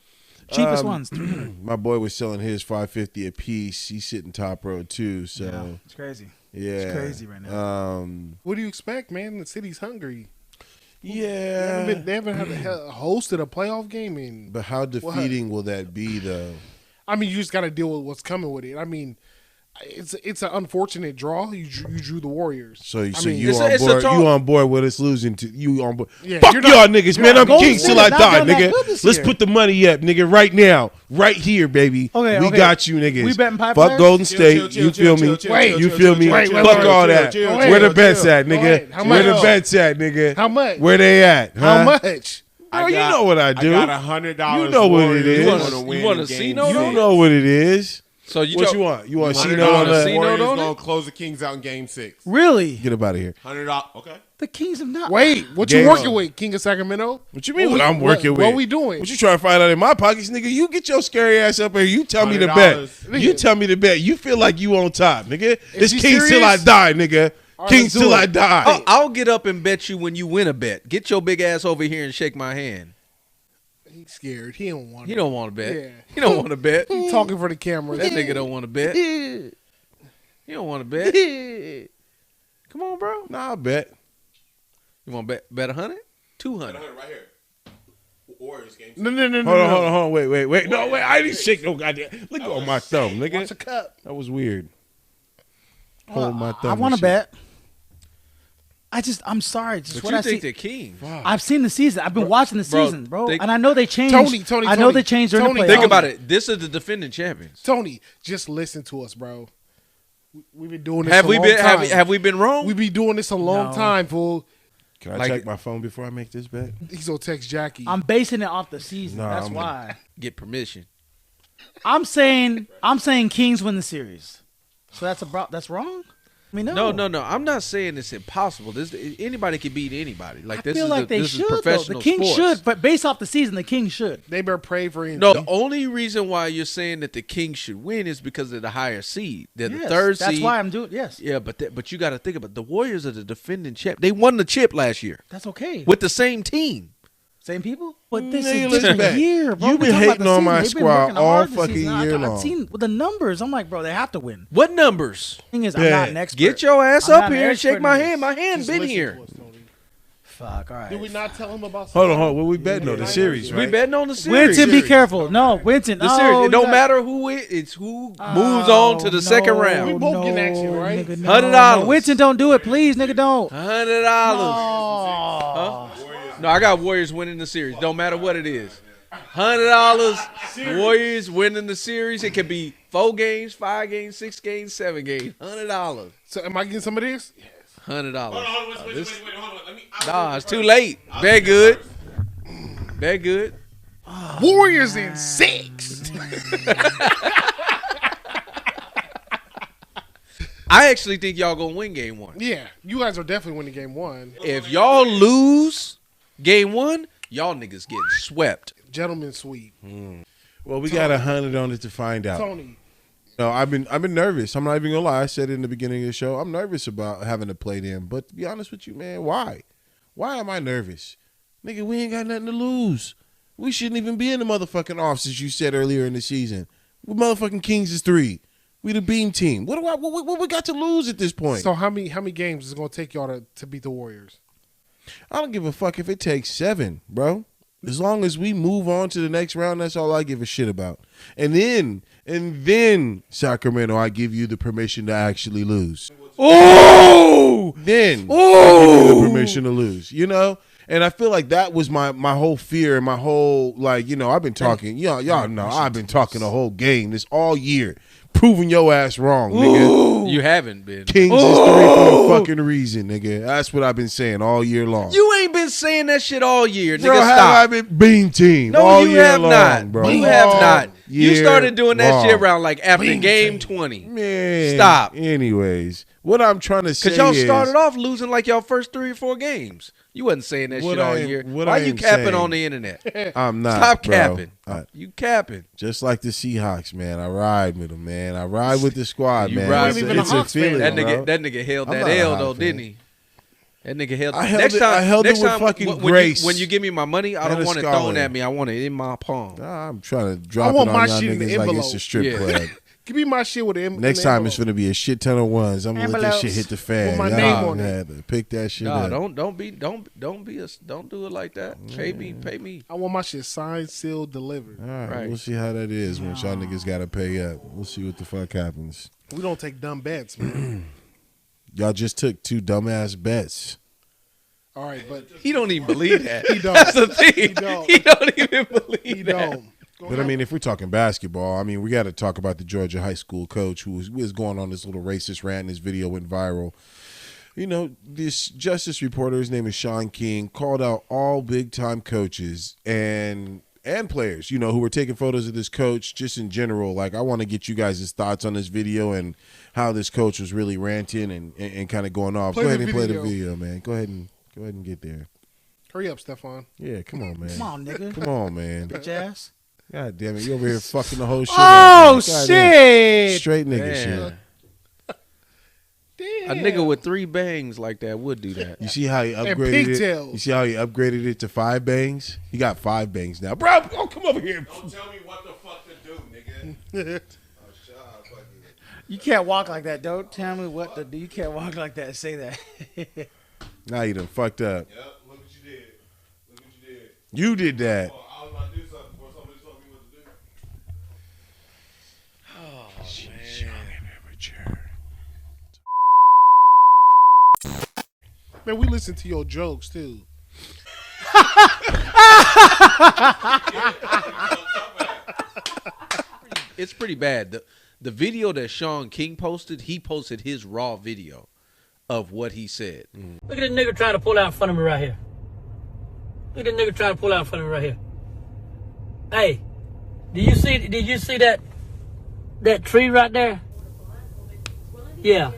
Cheapest ones. $300. my boy was selling his $550 a piece. He's sitting top row too, so Yeah, it's crazy. yeah, It's crazy right now. What do you expect, man? The city's hungry. Yeah, They haven't hosted a playoff game in. but how defeating will that be, though? I mean, you just got to deal with what's coming with it. I mean, it's an unfortunate draw. You drew the Warriors. So I mean, you it's on a board? talk. You on board with us losing to you on board? Yeah, Fuck you're y'all not- niggas, you're man. not I'm Golden Kings State till I has not die, done that nigga. good this Let's year. put the money up, nigga, right now, right here, baby. Okay, we okay. got you, niggas. We betting pipe Fuck players? Golden State. You feel me? You feel me? wait, Fuck wait, all chill, that. chill, Where the chill, bets chill. at, Go nigga? ahead. How Where the much? bets at, nigga? How much? Where they at? How Huh? much? Bro, you know what I do. I got $100. You know what it Warriors is. gonna win You want a game C-note six. on You know what it is. So What you want? You want $100 C-note on on a that? C-note Warriors on it? gonna close the Kings out in game 6. Really? Get up out of here. $100. Okay. The Kings have not. Wait, what Game you working on. with, King of Sacramento? What you mean what I'm working with? What we doing? What you trying to find out in my pockets, nigga? You get your scary ass up here. You tell me to $100. bet. You tell me to bet. You feel like you on top, nigga. It's he Kings till I serious? die, nigga. right, Kings let's do till it. I die. I'll get up and bet you when you win a bet. Get your big ass over here and shake my hand. He's scared. He don't want. He don't want to bet. Yeah. He don't want to bet. He talking for the camera. That nigga don't want to bet. He don't want to bet. Come on, bro. Nah, I bet. You want to bet 100? 200. Right here. Warriors game. No. Hold on. Wait. No, wait. I didn't shake no goddamn. Look on my thumb, nigga. Watch a cup. That was weird. Hold my thumb. I want to bet. I'm sorry. Just But what you I think see. the King. I've seen the season. I've been watching the season, bro. they- And I know they changed. Tony, I know they changed during Tony, the playoffs. Think about it. This is the defending champions. Tony, just listen to us, bro. We've been doing this Have a we long been time. have we been wrong? We've been doing this a long No. time, fool. Can I Like- check my phone before I make this bet? He's gonna text Jackie. I'm basing it off the season. No, That's I'm- why. Get permission. I'm saying Kings win the series. So that's wrong? I mean, no. No. I'm not saying it's impossible. Anybody can beat anybody. Like I this feel is like they this should, is though. professional The Kings sports. should, but based off the season, the Kings should. They better pray for him. No, the only reason why you're saying that the Kings should win is because of the higher seed. They're the Yes, third seed. That's why I'm doing. Yes, Yeah, but you got to think about it. The Warriors are the defending champ. They won the chip last year that's okay. with the same team. Same people, but this Nigga, is listen different back. year, bro. You We're been talking about hating the on season. my They've been squad working all hard this fucking season. year I've long. seen the numbers. I'm like, bro, they have to win. What numbers? Thing is, Yeah. I'm not an expert. Get your ass I'm up not an here and shake expert my in hand. this. My hand Just been listen here. to us, Tony. Fuck, all right. Did we not tell him about? Hold on. What we betting on? The series, We right? betting on the series. Winton, be careful. No, Winton. The series. Oh, It don't you got- matter who it's who moves on to the second We round. both get action, right? Nigga, $100. Winton, don't do it, please, nigga, don't. $100. Oh. No, I got Warriors winning the series. Don't matter what it is. $100. Warriors winning the series. It could be 4 games, 5 games, 6 games, 7 games. $100. So am I getting some of this? $100. Hold on. Wait. Hold on. Nah, it's too late. Very good. Very good. Warriors in 6. I actually think y'all gonna win game 1. Yeah, you guys are definitely winning game 1. If y'all lose game 1, y'all niggas get swept. Gentlemen sweep. Well, we got 100 on it to find out. Tony. No, I've been nervous. I'm not even gonna lie. I said it in the beginning of the show. I'm nervous about having to play them. But to be honest with you, man, why? Why am I nervous? Nigga, we ain't got nothing to lose. We shouldn't even be in the motherfucking offices you said earlier in the season. We motherfucking Kings is 3. We the beam team. What we got to lose at this point? So how many games is it gonna take y'all to beat the Warriors? I don't give a fuck if it takes 7, bro. As long as we move on to the next round, that's all I give a shit about. And then Sacramento, I give you the permission to actually lose. Oh! Then I give you the permission to lose. You know? And I feel like that was my whole fear and my whole, like, you know, I've been talking, y'all know, I've been talking the whole game this all year, proving your ass wrong, nigga. You haven't been. Kings is 3 for a fucking reason, nigga. That's what I've been saying all year long. You ain't been saying that shit all year, Bro, nigga. have Stop. I been beam team No, all you year have long, not. bro. You have not. You Year started doing that long. shit around like after Beam game team. 20. Man, Stop. Anyways, what I'm trying to say Because y'all is, started off losing like y'all first 3 or 4 games. You wasn't saying that What shit all I am- year. what Why I you am capping saying- on the internet? I'm not. Stop bro. capping. I- You capping. just like the Seahawks, man. I ride with them, man. I ride with the squad, You man. ride It's, with a, the it's a Hawks fan. feeling, That bro. nigga held I'm that not a L Hawks though, fan. didn't he? That nigga held. I held next it- time, I held it next with time, fucking when grace. when you give me my money, I And don't a want it scholar. thrown at me. I want it in my palm. Nah, I'm trying to drop want it on my y'all shit in the niggas like it's envelope. a strip Yeah. club. Give me my shit with the Next time it's gonna be a shit ton of ones. I'm gonna let this shit hit the fan. With my Y'all name gonna on it. have to pick that shit Nah, up. don't do it like that. Pay me. I want my shit signed, sealed, delivered. All right, Right. we'll see how that is when y'all niggas gotta pay up. We'll see what the fuck happens. We don't take dumb bets, man. Y'all just took 2 dumbass bets. All right, but He don't even believe that. He don't. That's the thing. He don't. He don't even believe he that. don't. Go But I mean, if we're talking basketball, I mean, we got to talk about the Georgia high school coach who was going on this little racist rant, and his video went viral. You know, this justice reporter, his name is Shaun King, called out all big time coaches and players, you know, who were taking photos of this coach just in general. Like, I want to get you guys' thoughts on this video and how this coach was really ranting and kind of going off. Play Go ahead the and play the video. video, man. Go ahead and get there. Hurry up, Stefan. Yeah, come on, man. Come on, nigga. Come on, man. Bitch ass. God damn it, you over here fucking the whole shit. Oh, up, man. God damn. shit. Straight nigga Man. shit. A nigga with 3 bangs like that would do that. You see how he And upgraded it? pigtails. You see how he upgraded it to 5 bangs? He got 5 bangs now. Bro, come over here. Don't tell me what the fuck to do, nigga. You can't walk like that. Don't tell me what to do. You can't walk like that and say that. Now you done fucked up. Yep, look what you did. Look what you did. You did that. Oh, I was about to do something before somebody told me what to do. Oh, man. Man, we listen to your jokes too. It's pretty bad. The video that Shaun King posted, he posted his raw video of what he said. Look at this nigga trying to pull out in front of me right here. Look at this nigga trying to pull out in front of me right here. Hey, did you see that tree right there? Yeah.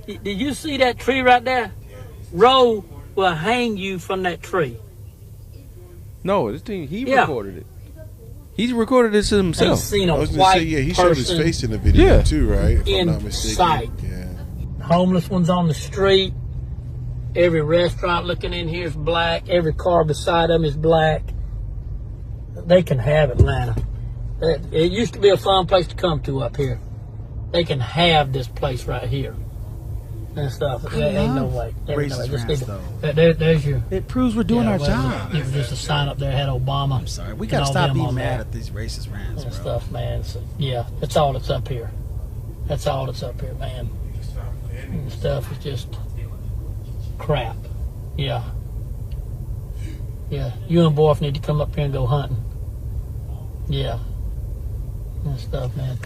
Did you see that tree right there? Roe will hang you from that tree. No, this thing, he recorded it. He recorded this himself. He's seen a I was gonna say, yeah, he showed his face in the video too, right? If I'm not mistaken. Sight. Yeah. Homeless ones on the street. Every restaurant looking in here is black. Every car beside them is black. They can have Atlanta. It used to be a fun place to come to up here. They can have this place right here. And stuff. There ain't no way. There's your. It proves we're doing our job. It was just a sign up there had Obama. I'm sorry. We gotta stop being mad at these racist rants, and bro. stuff, man. So, yeah, that's all that's up here. That's all that's up here, man. And stuff is just crap. Yeah. Yeah. You and Borf need to come up here and go hunting. Yeah. And stuff, man.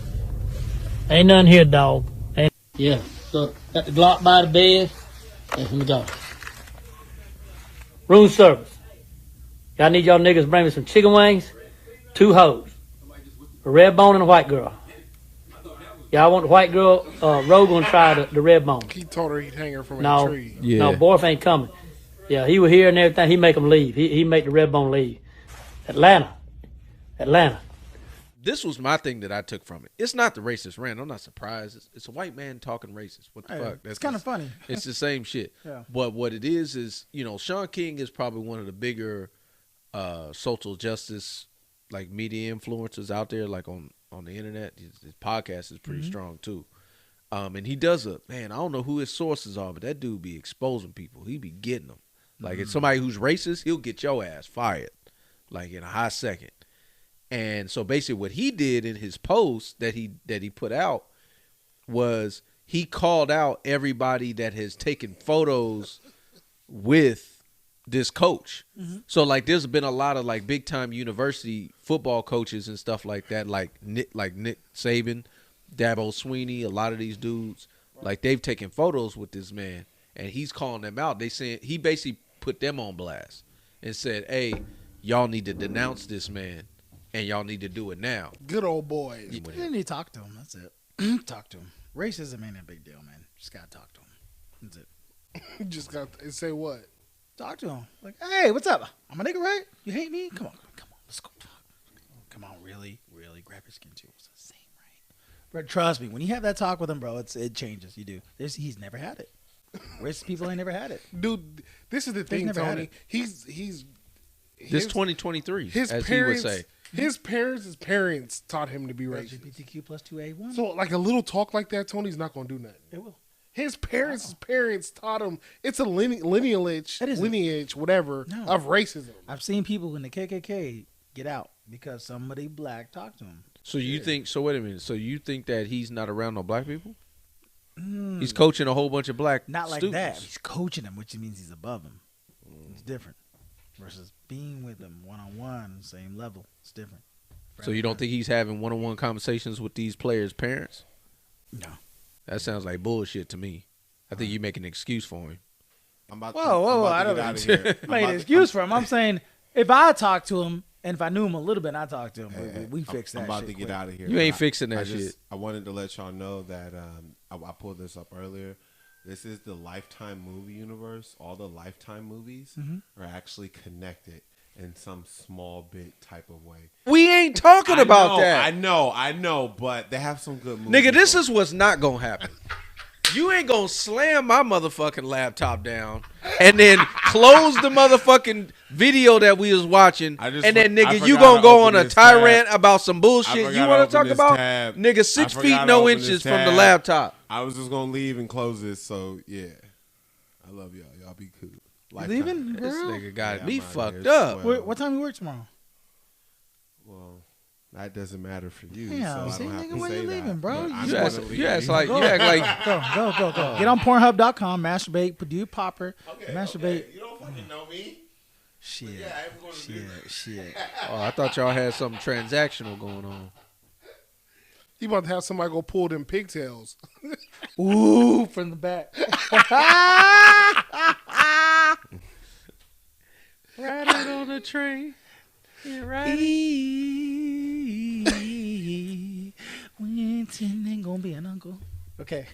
Ain't nothing here, dog. Yeah. So, got the Glock by the bed. Let me go. Room service. Y'all need y'all niggas to bring me some chicken wings, 2 hoes, a red bone and a white girl. Y'all want the white girl? Roe gonna try the red bone. He told her he'd hang her from a tree. No, Borf ain't coming. Yeah, he was here and everything. He make them leave. He make the red bone leave. Atlanta. This was my thing that I took from it. It's not the racist rant. I'm not surprised. It's a white man talking racist. What the fuck? It's kind of funny. It's the same shit. Yeah. But what it is, you know, Shaun King is probably one of the bigger social justice like media influencers out there, like on the internet. His podcast is pretty strong too. And he does I don't know who his sources are, but that dude be exposing people. He be getting them. Like if somebody who's racist, he'll get your ass fired, like in a hot second. And so basically what he did in his post that he put out was he called out everybody that has taken photos with this coach. So like there's been a lot of like big time university football coaches and stuff like that, like Nick Saban, Dabo Sweeney, a lot of these dudes, like they've taken photos with this man and he's calling them out. They saying he basically put them on blast and said, "Hey, y'all need to denounce this man. And y'all need to do it now." Good old boys. You need to talk to him. That's it. Talk to him. Racism ain't a big deal, man. Just gotta talk to him. That's it. You just got to say what? Talk to him. Like, hey, what's up? I'm a nigga, right? You hate me? Come on. Let's go talk. Come on, really grab your skin too. It's the same, right? But trust me, when you have that talk with him, bro, it changes. You do. He's never had it. Racist people ain't never had it. Dude, this is the thing, Tony. He's this 2023, his as parents, he would say. His parents taught him to be racist. LGBTQ plus 2A1. So, like a little talk like that, Tony's not going to do nothing. It will. His parents' parents taught him it's a lineage, whatever, of racism. I've seen people in the KKK get out because somebody black talked to him. So you think? So wait a minute. So you think that he's not around no black people? He's coaching a whole bunch of black Not like students. that. He's coaching them, which means he's above them. It's different. Versus being with them one-on-one, same level. It's different. So you don't think he's having one-on-one conversations with these players' parents? No. That sounds like bullshit to me. I think you're making an excuse for him. Whoa. I don't make an excuse for him. I'm saying if I talk to him, and if I knew him a little bit and I talked to him, we fix that shit. I'm about to get quick. out of here. You ain't fixing that shit. I wanted to let y'all know that I pulled this up earlier. This is the Lifetime movie universe. All the Lifetime movies are actually connected in some small bit type of way. We ain't talking about that. I know, but they have some good movies. Nigga, this is what's not gonna happen. You ain't gonna slam my motherfucking laptop down and then close the motherfucking video that we was watching, and then nigga, you gonna go on a tirade about some bullshit you want to talk about? Nigga, 6 feet no inches from the laptop. I was just gonna leave and close this, so yeah. I love y'all. Y'all be cool. You leaving, This girl? nigga got Yeah, me I'm outta fucked here. up. What time you work tomorrow? Well, that doesn't matter for you. Yeah, so see, I don't have nigga, to when say you leaving, that, bro? but I'm You gonna act leave. like Go. Get on Pornhub.com, masturbate, Purdue Popper, masturbate. Okay. You don't fucking know me. Shit. Yeah, I'm going to do Shit. Oh, I thought y'all had something transactional going on. You about to have somebody go pull them pigtails. Ooh, from the back. Riding on a train. Winston ain't gonna be an uncle. Okay.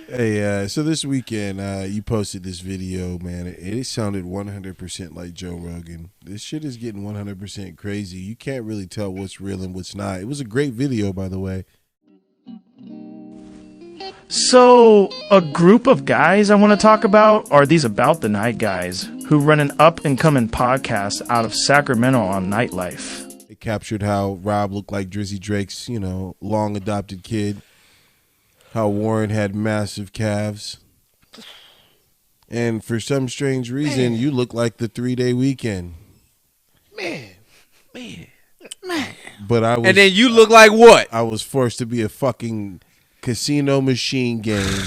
Hey, so this weekend, you posted this video, man. It sounded 100% like Joe Rogan. This shit is getting 100% crazy. You can't really tell what's real and what's not. It was a great video, by the way. So, a group of guys I want to talk about are these About the Night guys who run an up-and-coming podcast out of Sacramento on nightlife. It captured how Rob looked like Drizzy Drake's, long adopted kid. How Warren had massive calves. And for some strange reason, you look like the 3-day weekend. Man. But I was, And then you look like what? I was forced to be a fucking casino machine game.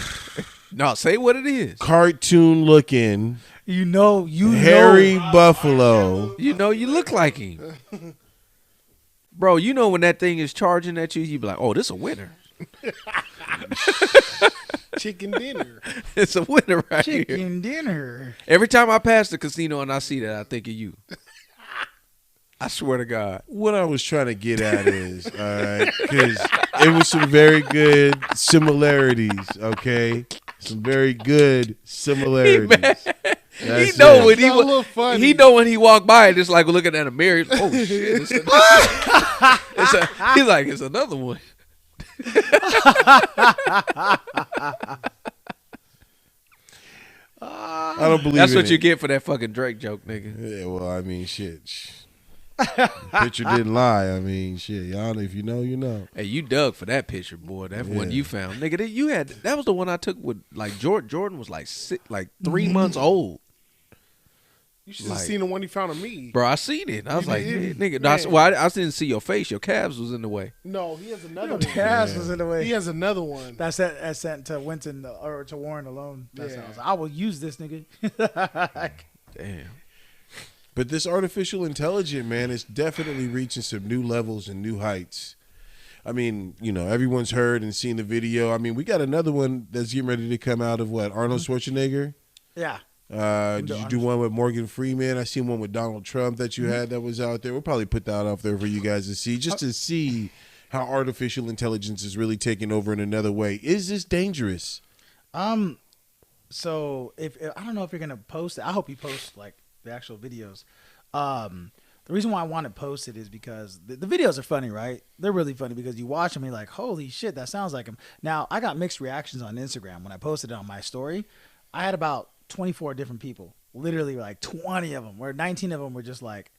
No, say what it is. Cartoon looking. Hairy buffalo. You look like him. Bro, when that thing is charging at you, you be like, oh, this a winner. Chicken dinner. It's a winner right here. Chicken dinner. Every time I pass the casino and I see that, I think of you. I swear to God. What I was trying to get at is, all right, because it was some very good similarities, okay? Some very good similarities. He know when he walked by and it's like looking at a mirror. Oh shit! He's like, it's another one. I don't believe That's in what it. you get for that fucking Drake joke, nigga. Yeah, well, I mean, shit. Picture didn't lie. I mean, shit. Y'all, if you know, you know. Hey, you dug for that picture, boy. That one you found, nigga. That was the one I took with like Jordan. Jordan was like 3 months old. You should have seen the one he found of me. Bro, I seen it. I was like, nigga. I didn't see your face. Your calves was in the way. No, he has another one. Calves was in the way. He has another one. That's sent to Winston or to Warren alone. That's how I will use this nigga. Damn. But this artificial intelligence, man, is definitely reaching some new levels and new heights. I mean, everyone's heard and seen the video. I mean, we got another one that's getting ready to come out of what? Arnold Schwarzenegger? Yeah. Did you do one with Morgan Freeman? I seen one with Donald Trump that you had that was out there. We'll probably put that out there for you guys to see, just to see how artificial intelligence is really taking over in another way. Is this dangerous? So if I don't know if you're gonna post it, I hope you post like the actual videos. The reason why I want to post it is because the videos are funny, right? They're really funny because you watch them and you're like, holy shit, that sounds like him. Now, I got mixed reactions on Instagram. When I posted it on my story, I had about 24 different people, literally like 20 of them, where 19 of them were just like,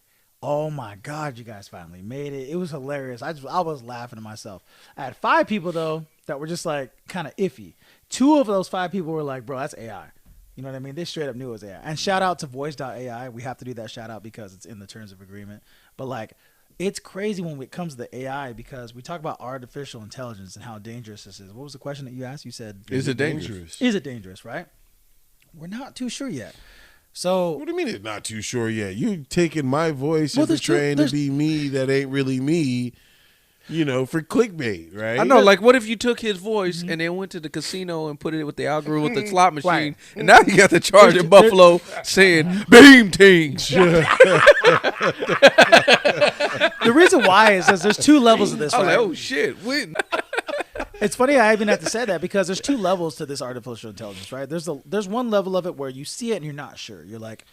oh my God, you guys finally made it. It was hilarious. I was laughing to myself. I had 5 people though that were just like kind of iffy. 2 of those 5 people were like, bro, that's AI. You know what I mean? They straight up knew it was AI. And shout out to voice.ai. We have to do that shout out because it's in the terms of agreement. But like, it's crazy when it comes to the AI because we talk about artificial intelligence and how dangerous this is. What was the question that you asked? You said, is it dangerous? Is it dangerous, right? We're not too sure yet. So what do you mean it's not too sure yet? You taking my voice and portraying to be me that ain't really me, for clickbait, right? I know. Like, what if you took his voice and then went to the casino and put it with the algorithm with the slot machine, Right. and now you got the charge in Buffalo saying "Beam Tings." The reason why is there's 2 levels of this. I was right? like, oh shit, when? It's funny I even have to say that because there's 2 levels to this artificial intelligence, right? There's one level of it where you see it and you're not sure. You're like,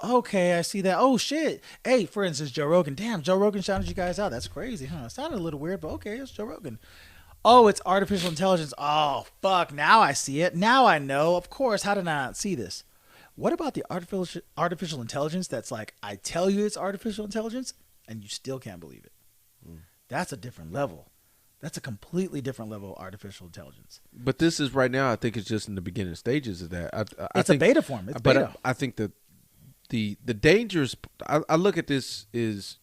okay, I see that. Oh shit. Hey, for instance, Joe Rogan. Damn, Joe Rogan shouted you guys out. That's crazy, huh? It sounded a little weird, but okay, it's Joe Rogan. Oh, it's artificial intelligence. Oh, fuck. Now I see it. Now I know. Of course. How did I not see this? What about the artificial intelligence that's like, I tell you it's artificial intelligence and you still can't believe it? That's a different level. That's a completely different level of artificial intelligence. But this is right now. I think it's just in the beginning stages of that. I It's think, a beta form. It's but beta. I think that the dangers. I look at this is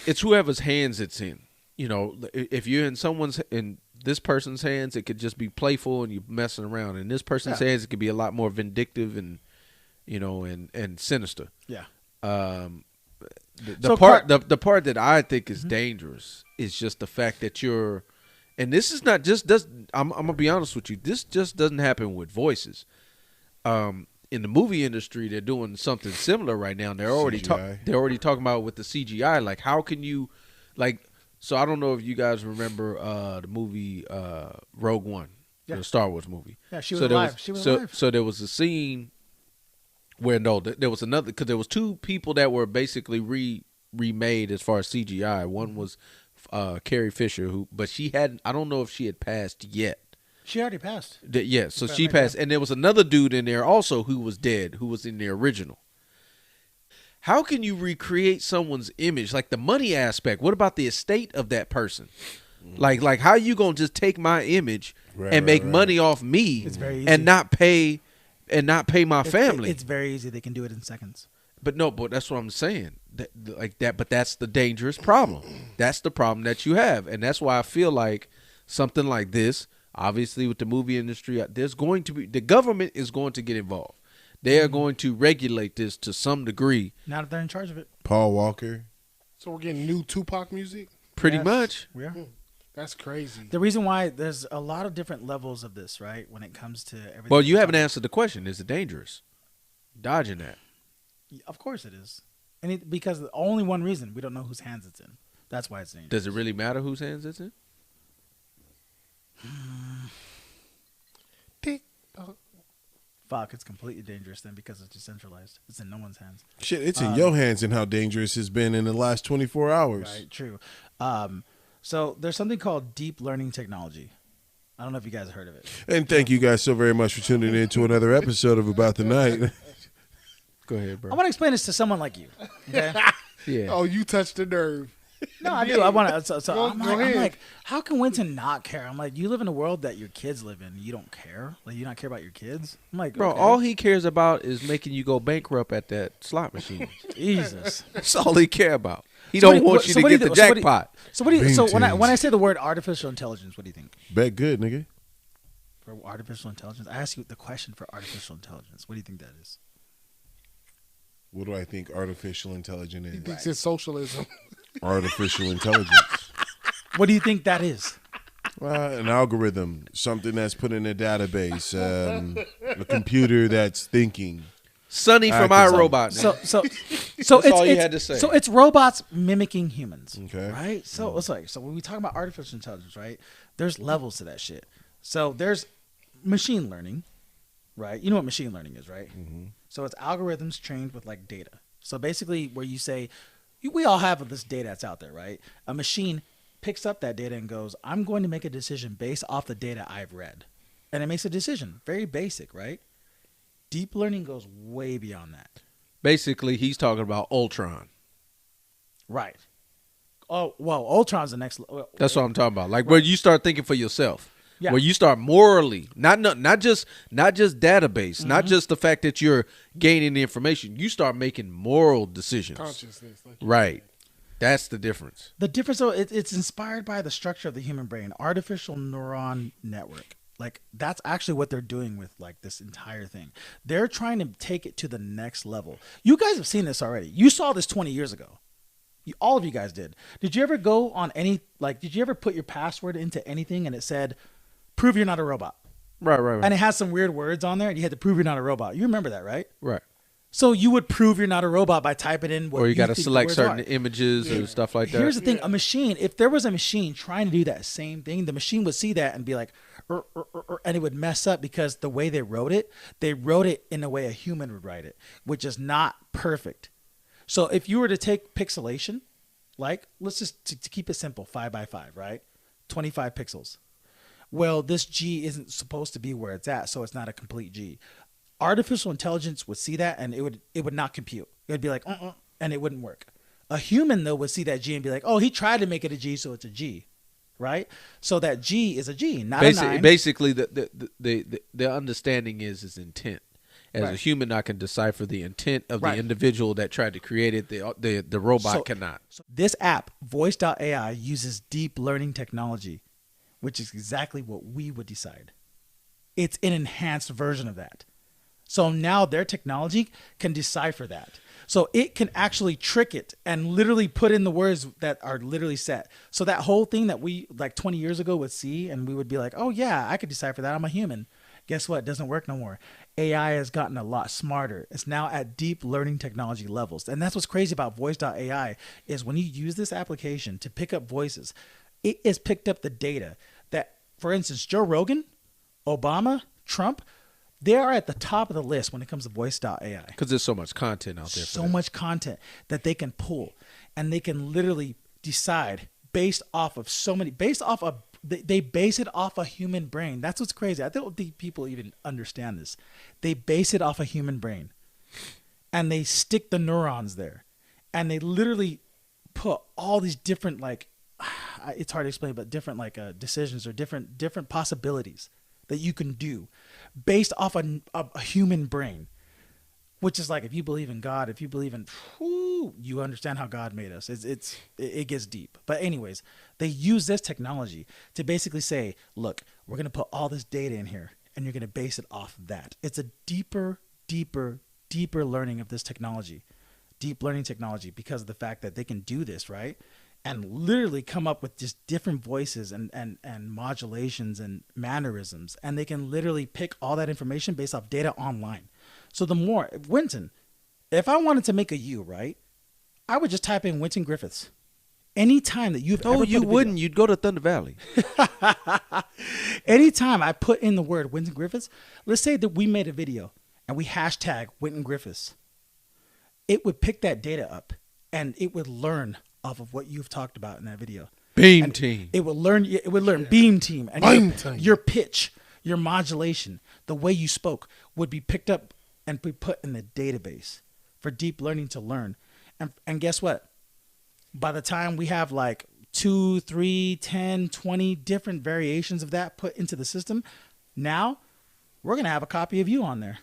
it's whoever's hands it's in. If you're in this person's hands, it could just be playful and you're messing around. In this person's hands, it could be a lot more vindictive and and sinister. Yeah. The part that I think is dangerous is just the fact that and this is not just I'm gonna be honest with you. This just doesn't happen with voices. In the movie industry, they're doing something similar right now. And they're already talking about with the CGI. Like, how can you, So I don't know if you guys remember the movie Rogue One, the Star Wars movie. Yeah, she was alive. So there was a scene where there was another, because there was two people that were basically remade as far as CGI. One was Carrie Fisher, but I don't know if she had passed yet. She already passed. So she passed. And there was another dude in there also who was dead, who was in the original. How can you recreate someone's image? Like the money aspect. What about the estate of that person? Like how you going to just take my image and make money off me and not pay my family? It's very easy. They can do it in seconds. But that's what I'm saying. But that's the dangerous problem. That's the problem that you have. And that's why I feel like something like this, obviously with the movie industry, the government is going to get involved. They are going to regulate this to some degree. Now that they're in charge of it. Paul Walker. So we're getting new Tupac music? Pretty much. We are. That's crazy. The reason why there's a lot of different levels of this, right? When it comes to everything. Well, you haven't answered the question. Is it dangerous? Dodging that. Of course it is. Because only one reason, we don't know whose hands it's in. That's why it's dangerous. Does it really matter whose hands it's in? Fuck, it's completely dangerous then because it's decentralized. It's in no one's hands. Shit, it's in your hands and how dangerous it's been in the last 24 hours. Right, true. So there's something called deep learning technology. I don't know if you guys have heard of it. And thank you guys so very much for tuning in to another episode of About the Night. Go ahead, bro. I want to explain this to someone like you. Okay? Yeah. Oh, you touched the nerve. No, I do. I want to. So I'm like, how can Winston not care? I'm like, you live in a world that your kids live in. You don't care. Like, you not care about your kids. I'm like, bro, okay. all he cares about is making you go bankrupt at that slot machine. Jesus, that's all he care about. He don't want you to get the jackpot. So when I say the word artificial intelligence, what do you think? Bet good, nigga. For artificial intelligence, I ask you the question for artificial intelligence. What do you think that is? What do I think artificial intelligence is? He thinks it's socialism. Artificial intelligence. What do you think that is? An algorithm, something that's put in a database, a computer that's thinking. Sonny from iRobot. So that's all you had to say. So it's robots mimicking humans. Okay. Right? So it's like, so when we talk about artificial intelligence, right? There's levels to that shit. So there's machine learning, right? You know what machine learning is, right? Mm-hmm. So it's algorithms trained with like data. So basically where you say, we all have this data that's out there, right? A machine picks up that data and goes, I'm going to make a decision based off the data I've read. And it makes a decision. Very basic, right? Deep learning goes way beyond that. Basically, he's talking about Ultron. Right. Oh, well, Ultron's the next. That's what I'm talking about. Like where you start thinking for yourself. Yeah. Where you start morally, not just database, not just the fact that you're gaining the information. You start making moral decisions. Consciousness. Right. That's the difference. The difference, though, it's inspired by the structure of the human brain, artificial neuron network. Like, that's actually what they're doing with, like, this entire thing. They're trying to take it to the next level. You guys have seen this already. You saw this 20 years ago. All of you guys did. Did you ever go on did you ever put your password into anything and it said, prove you're not a robot? Right. And it has some weird words on there and you had to prove you're not a robot. You remember that, right? Right. So you would prove you're not a robot by typing in what or you got to think select the words certain images and stuff like that. Here's the thing. A machine, if there was a machine trying to do that same thing, the machine would see that and be like, and it would mess up because the way they wrote it in a way a human would write it, which is not perfect. So if you were to take pixelation, like, let's just, to keep it simple, 5 by 5, right? 25 pixels. Well, this G isn't supposed to be where it's at, so it's not a complete G. Artificial intelligence would see that and it would not compute. It would be like, and it wouldn't work. A human, though, would see that G and be like, oh, he tried to make it a G, so it's a G. right? So that G is a G, not a 9. Basically, the understanding is intent. As a human, I can decipher the intent of the individual that tried to create it. The robot cannot. So this app, Voice.ai, uses deep learning technology, which is exactly what we would decide. It's an enhanced version of that. So now their technology can decipher that. So it can actually trick it and literally put in the words that are literally set. So that whole thing that we like 20 years ago would see, and we would be like, oh yeah, I could decipher that. I'm a human. Guess what? It doesn't work no more. AI has gotten a lot smarter. It's now at deep learning technology levels. And that's what's crazy about Voice.ai is when you use this application to pick up voices, it has picked up the data that, for instance, Joe Rogan, Obama, Trump, they are at the top of the list when it comes to Voice.ai. Because there's so much content out there. So much content that they can pull. And they can literally decide based off of so many, they base it off a human brain. That's what's crazy. I don't think people even understand this. They base it off a human brain. And they stick the neurons there. And they literally put all these different, like, it's hard to explain, but different like decisions or different possibilities that you can do based off a human brain. Which is like, if you believe in God, if you believe in, you understand how God made us. It gets deep. But anyways, they use this technology to basically say, look, we're going to put all this data in here and you're going to base it off that. It's a deeper learning of this technology, deep learning technology, because of the fact that they can do this, right? And literally come up with just different voices and modulations and mannerisms. And they can literally pick all that information based off data online. So the more, Winton, if I wanted to make a you, right, I would just type in Winton Griffiths. Anytime that you've ever put you wouldn't. You'd go to Thunder Valley. Anytime I put in the word Winton Griffiths, let's say that we made a video and we hashtag Winton Griffiths. It would pick that data up and it would learn off of what you've talked about in that video. Beam team. It would learn beam team. And your pitch, your modulation, the way you spoke would be picked up and be put in the database for deep learning to learn. And guess what? By the time we have like 2, 3, 10, 20 different variations of that put into the system, now we're going to have a copy of you on there.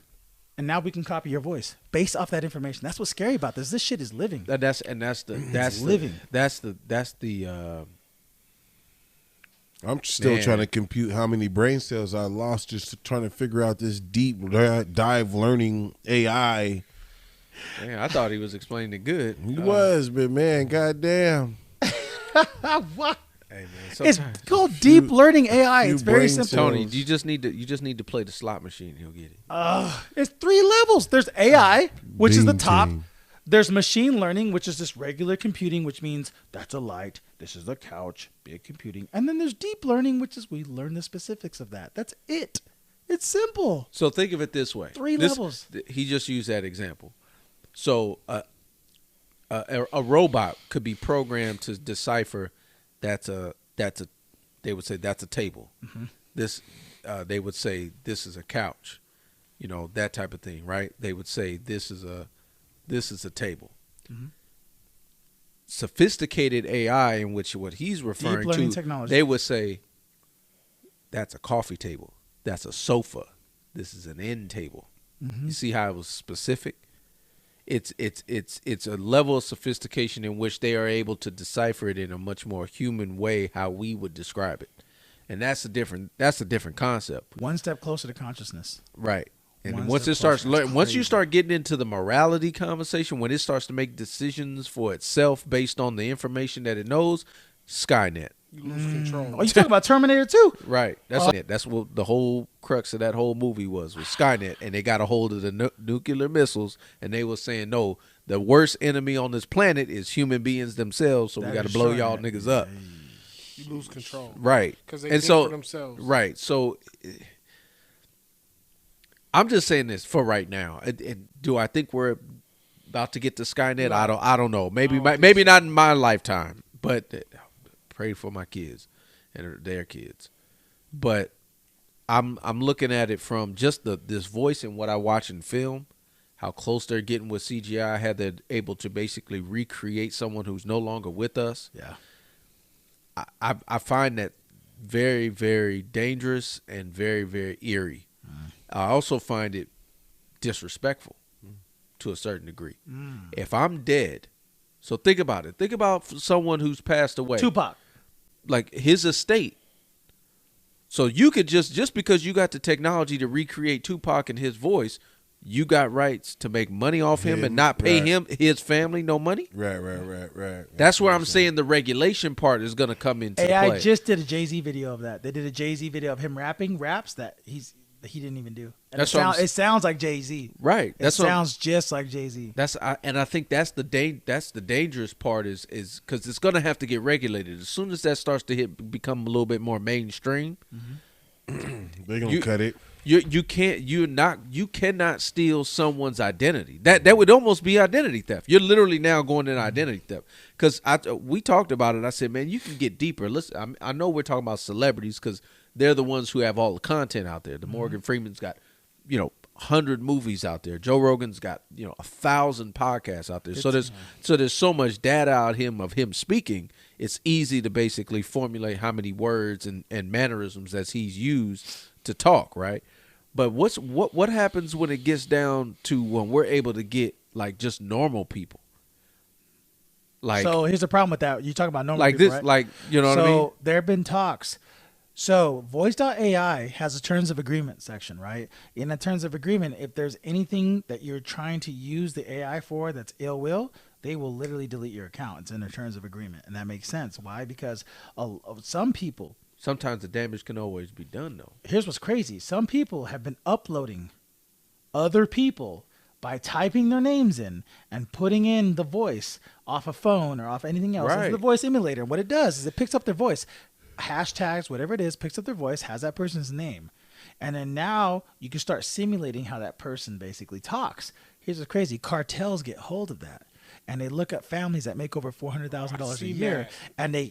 And now we can copy your voice based off that information. That's what's scary about this. This shit is living. That's living. I'm still trying to compute how many brain cells I lost just trying to figure out this deep dive learning AI. Man, I thought he was explaining it good. He was, but man, goddamn. What? Hey, man, it's called deep learning AI. It's very simple. Tony, you just need to play the slot machine. He'll get it. It's 3 levels. There's AI, which is the top. There's machine learning, which is just regular computing, which means that's a light, this is a couch, big computing. And then there's deep learning, which is we learn the specifics of that. That's it. It's simple. So think of it this way. 3 levels. He just used that example. So a robot could be programmed to decipher they would say that's a table. Mm-hmm. This they would say this is a couch. You know, that type of thing, right? They would say this is a table. Mm-hmm. Sophisticated AI, in which what he's referring deep learning to, technology. they would say that's a coffee table. That's a sofa. This is an end table. Mm-hmm. You see how it was specific? It's a level of sophistication in which they are able to decipher it in a much more human way, how we would describe it, and that's a different concept. One step closer to consciousness, right? And once you start getting into the morality conversation, when it starts to make decisions for itself based on the information that it knows, Skynet. You lose control. Oh, you talking about Terminator 2? Right. That's what the whole crux of that whole movie was Skynet, and they got a hold of the nuclear missiles, and they were saying, no, the worst enemy on this planet is human beings themselves, so we got to blow y'all niggas up. You lose control. Right. Because they think for themselves. Right. So I'm just saying this for right now. Do I think we're about to get to Skynet? No. I don't know. Maybe not in my lifetime, but pray for my kids and their kids. But I'm looking at it from just this voice and what I watch in film, how close they're getting with CGI, how they're able to basically recreate someone who's no longer with us. Yeah. I find that very, very dangerous and very, very eerie. I also find it disrespectful to a certain degree. If I'm dead, so think about it. Think about someone who's passed away. Tupac. Like his estate. So you could just because you got the technology to recreate Tupac and his voice, you got rights to make money off him and not pay him, his family, no money? Right. That's where I'm saying the regulation part is going to come into play. I just did a Jay-Z video of that. They did a Jay-Z video of him rapping raps that he didn't even do. And it sounds like Jay-Z. Right. It sounds just like Jay-Z. And I think that's the dangerous part is because it's going to have to get regulated. As soon as that starts to become a little bit more mainstream, they're going to cut it. You cannot steal someone's identity. That would almost be identity theft. You're literally now going into identity theft. Because we talked about it. I said, man, you can get deeper. Listen, I know we're talking about celebrities because they're the ones who have all the content out there. The Morgan Freeman's got 100 movies out there. Joe Rogan's got 1,000 podcasts out there. So there's so much data out of him speaking. It's easy to basically formulate how many words and mannerisms as he's used to talk, right? But what happens when it gets down to when we're able to get like just normal people? Like, so here's the problem with that. You talk about normal like people, this, right? like what I mean? So there have been talks. So voice.ai has a terms of agreement section, right? In the terms of agreement, if there's anything that you're trying to use the AI for that's ill will, they will literally delete your account. It's in their terms of agreement. And that makes sense. Why? Because some people, sometimes the damage can always be done, though. Here's what's crazy. Some people have been uploading other people by typing their names in and putting in the voice off a phone or off anything else. Right. It's the voice emulator. What it does is it picks up their voice. Hashtags, whatever it is, picks up their voice, has that person's name. And then now you can start simulating how that person basically talks. Here's what's crazy. Cartels get hold of that. And they look at families that make over $400,000 a year. And they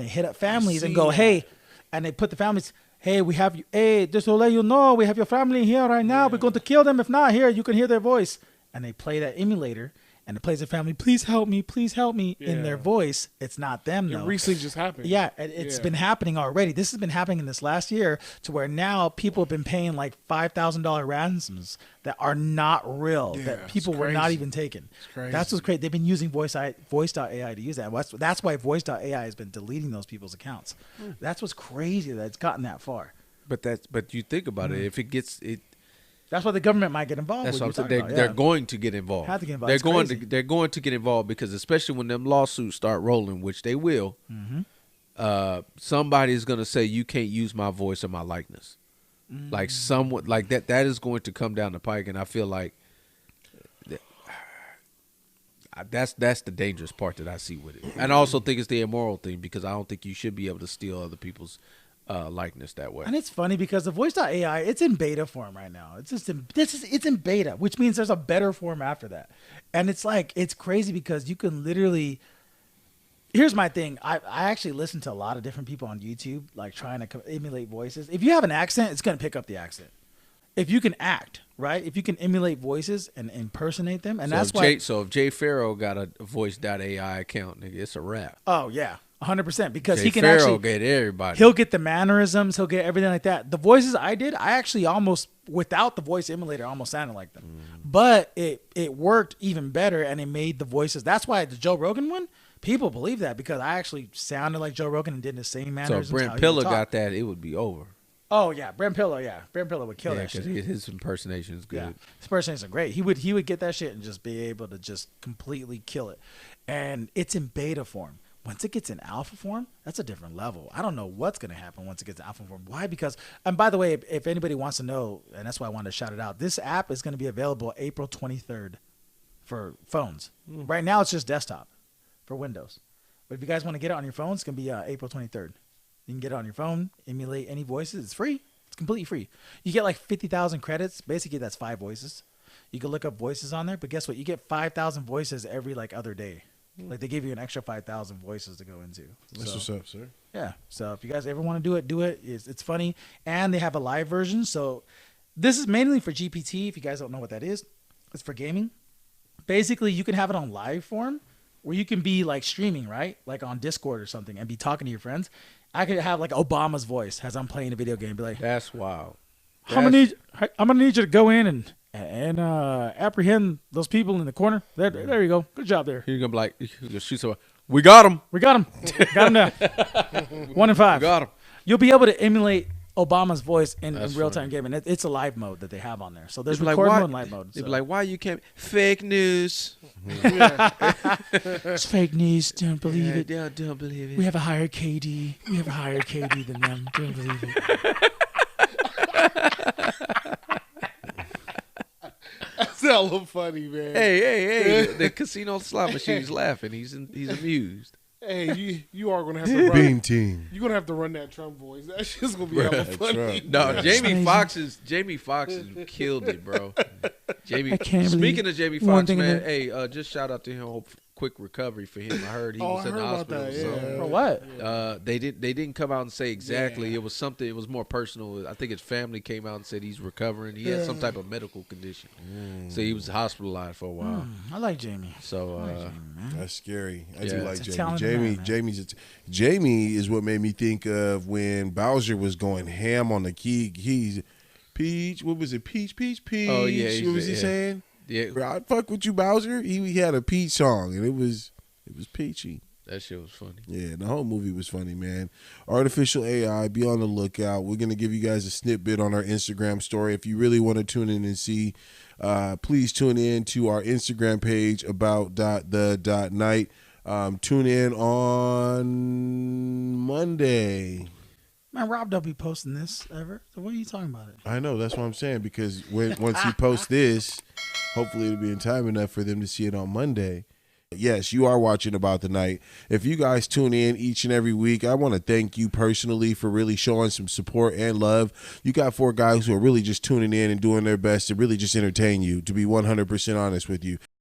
hit up families and go, hey, and they put the families, hey, we have you, hey, just to let you know, we have your family here right now. We're going to kill them. If not, here, you can hear their voice. And they play that emulator, and it plays the family, please help me in their voice. It's not them, though. It recently just happened. Yeah, it's been happening already. This has been happening in this last year to where now people have been paying like $5,000 ransoms that are not real, that people were not even taking. That's what's crazy. They've been using voice.ai to use that. That's why voice.ai has been deleting those people's accounts. That's what's crazy that it's gotten that far. But you think about it, if it gets it. That's why the government might get involved. That's what I'm saying. They're going to get involved. Have to get involved. They're going to get involved because especially when them lawsuits start rolling, which they will, somebody's going to say you can't use my voice or my likeness. Like someone like that. That is going to come down the pike, and I feel like that's the dangerous part that I see with it. And I also think it's the immoral thing because I don't think you should be able to steal other people's likeness that way. And it's funny because the voice.ai, it's in beta form right now. It's in beta, which means there's a better form after that. And it's like, it's crazy because you can literally, here's my thing. I actually listen to a lot of different people on YouTube, like trying to emulate voices. If you have an accent, it's going to pick up the accent. If you can act, right? If you can emulate voices and impersonate them. And that's why. So if Jay Farrow got a voice.ai account, nigga, it's a wrap. Oh, yeah. 100% because Jay he can Farrell actually get everybody. He'll get the mannerisms, he'll get everything like that. The voices I did, I actually almost without the voice emulator, I almost sounded like them. But it worked even better and it made the voices. That's why the Joe Rogan one, people believe that because I actually sounded like Joe Rogan and did the same mannerisms. So if Brent Pillar got that, it would be over. Oh yeah, Brent Pillar, would kill that shit. His impersonation is good. Yeah, his impersonations are great. He would get that shit and just be able to just completely kill it. And it's in beta form. Once it gets in alpha form, that's a different level. I don't know what's going to happen once it gets in alpha form. Why? Because, and by the way, if anybody wants to know, and that's why I wanted to shout it out, this app is going to be available April 23rd for phones. Right now, it's just desktop for Windows. But if you guys want to get it on your phone, it's going to be April 23rd. You can get it on your phone, emulate any voices. It's free. It's completely free. You get like 50,000 credits. Basically, that's 5 voices. You can look up voices on there, but guess what? You get 5,000 voices every like other day. Like they give you an extra 5,000 voices to go into. That's what's up, sir. Yeah. So if you guys ever want to do it, do it. It's funny. And they have a live version. So this is mainly for GPT. If you guys don't know what that is, it's for gaming. Basically, you can have it on live form where you can be like streaming, right? Like on Discord or something, and be talking to your friends. I could have like Obama's voice as I'm playing a video game. Be like, that's wild. I'm gonna need you to go in and apprehend those people in the corner. There you go. Good job there. You're gonna be like, shoot someone. We got him. Got him now. 1 in 5. We got him. You'll be able to emulate Obama's voice in real time funny. gaming. It's a live mode that they have on there. So there's They'd be record like, mode and live mode. They'd So. be like, why you can't? Fake news. It's fake news. Don't believe it. Don't believe it. We have a higher KD. We have a higher KD than them. Don't believe it. That's hella funny, man. Hey! The casino slot machine's laughing. He's amused. Hey, you are gonna have to run. Beam team. You're gonna have to run that Trump voice. That shit's gonna be hella funny. No, Jamie Foxx has killed it, bro. Speaking of Jamie Foxx, man, hey, just shout out to him. Hope quick recovery for him. I heard he was in the hospital. For what? They didn't come out and say exactly. It was something. It was more personal. I think his family came out and said he's recovering. He had some type of medical condition, so he was hospitalized for a while. I like Jamie. So that's scary. I do like Jamie. Jamie is what made me think of when Bowser was going ham on the keys. Peach, what was it? Peach. Oh yeah, what was he saying? Yeah, bro, I'd fuck with you, Bowser. He had a Peach song, and it was peachy. That shit was funny. Yeah, the whole movie was funny, man. Artificial AI, be on the lookout. We're going to give you guys a snippet on our Instagram story. If you really want to tune in and see, please tune in to our Instagram page about.the.night. Tune in on Monday. Man, Rob don't be posting this ever. So what are you talking about? I know, that's what I'm saying, because once he posts this, hopefully it'll be in time enough for them to see it on Monday. Yes, you are watching About the Night. If you guys tune in each and every week, I want to thank you personally for really showing some support and love. You got 4 guys who are really just tuning in and doing their best to really just entertain you, to be 100% honest with you.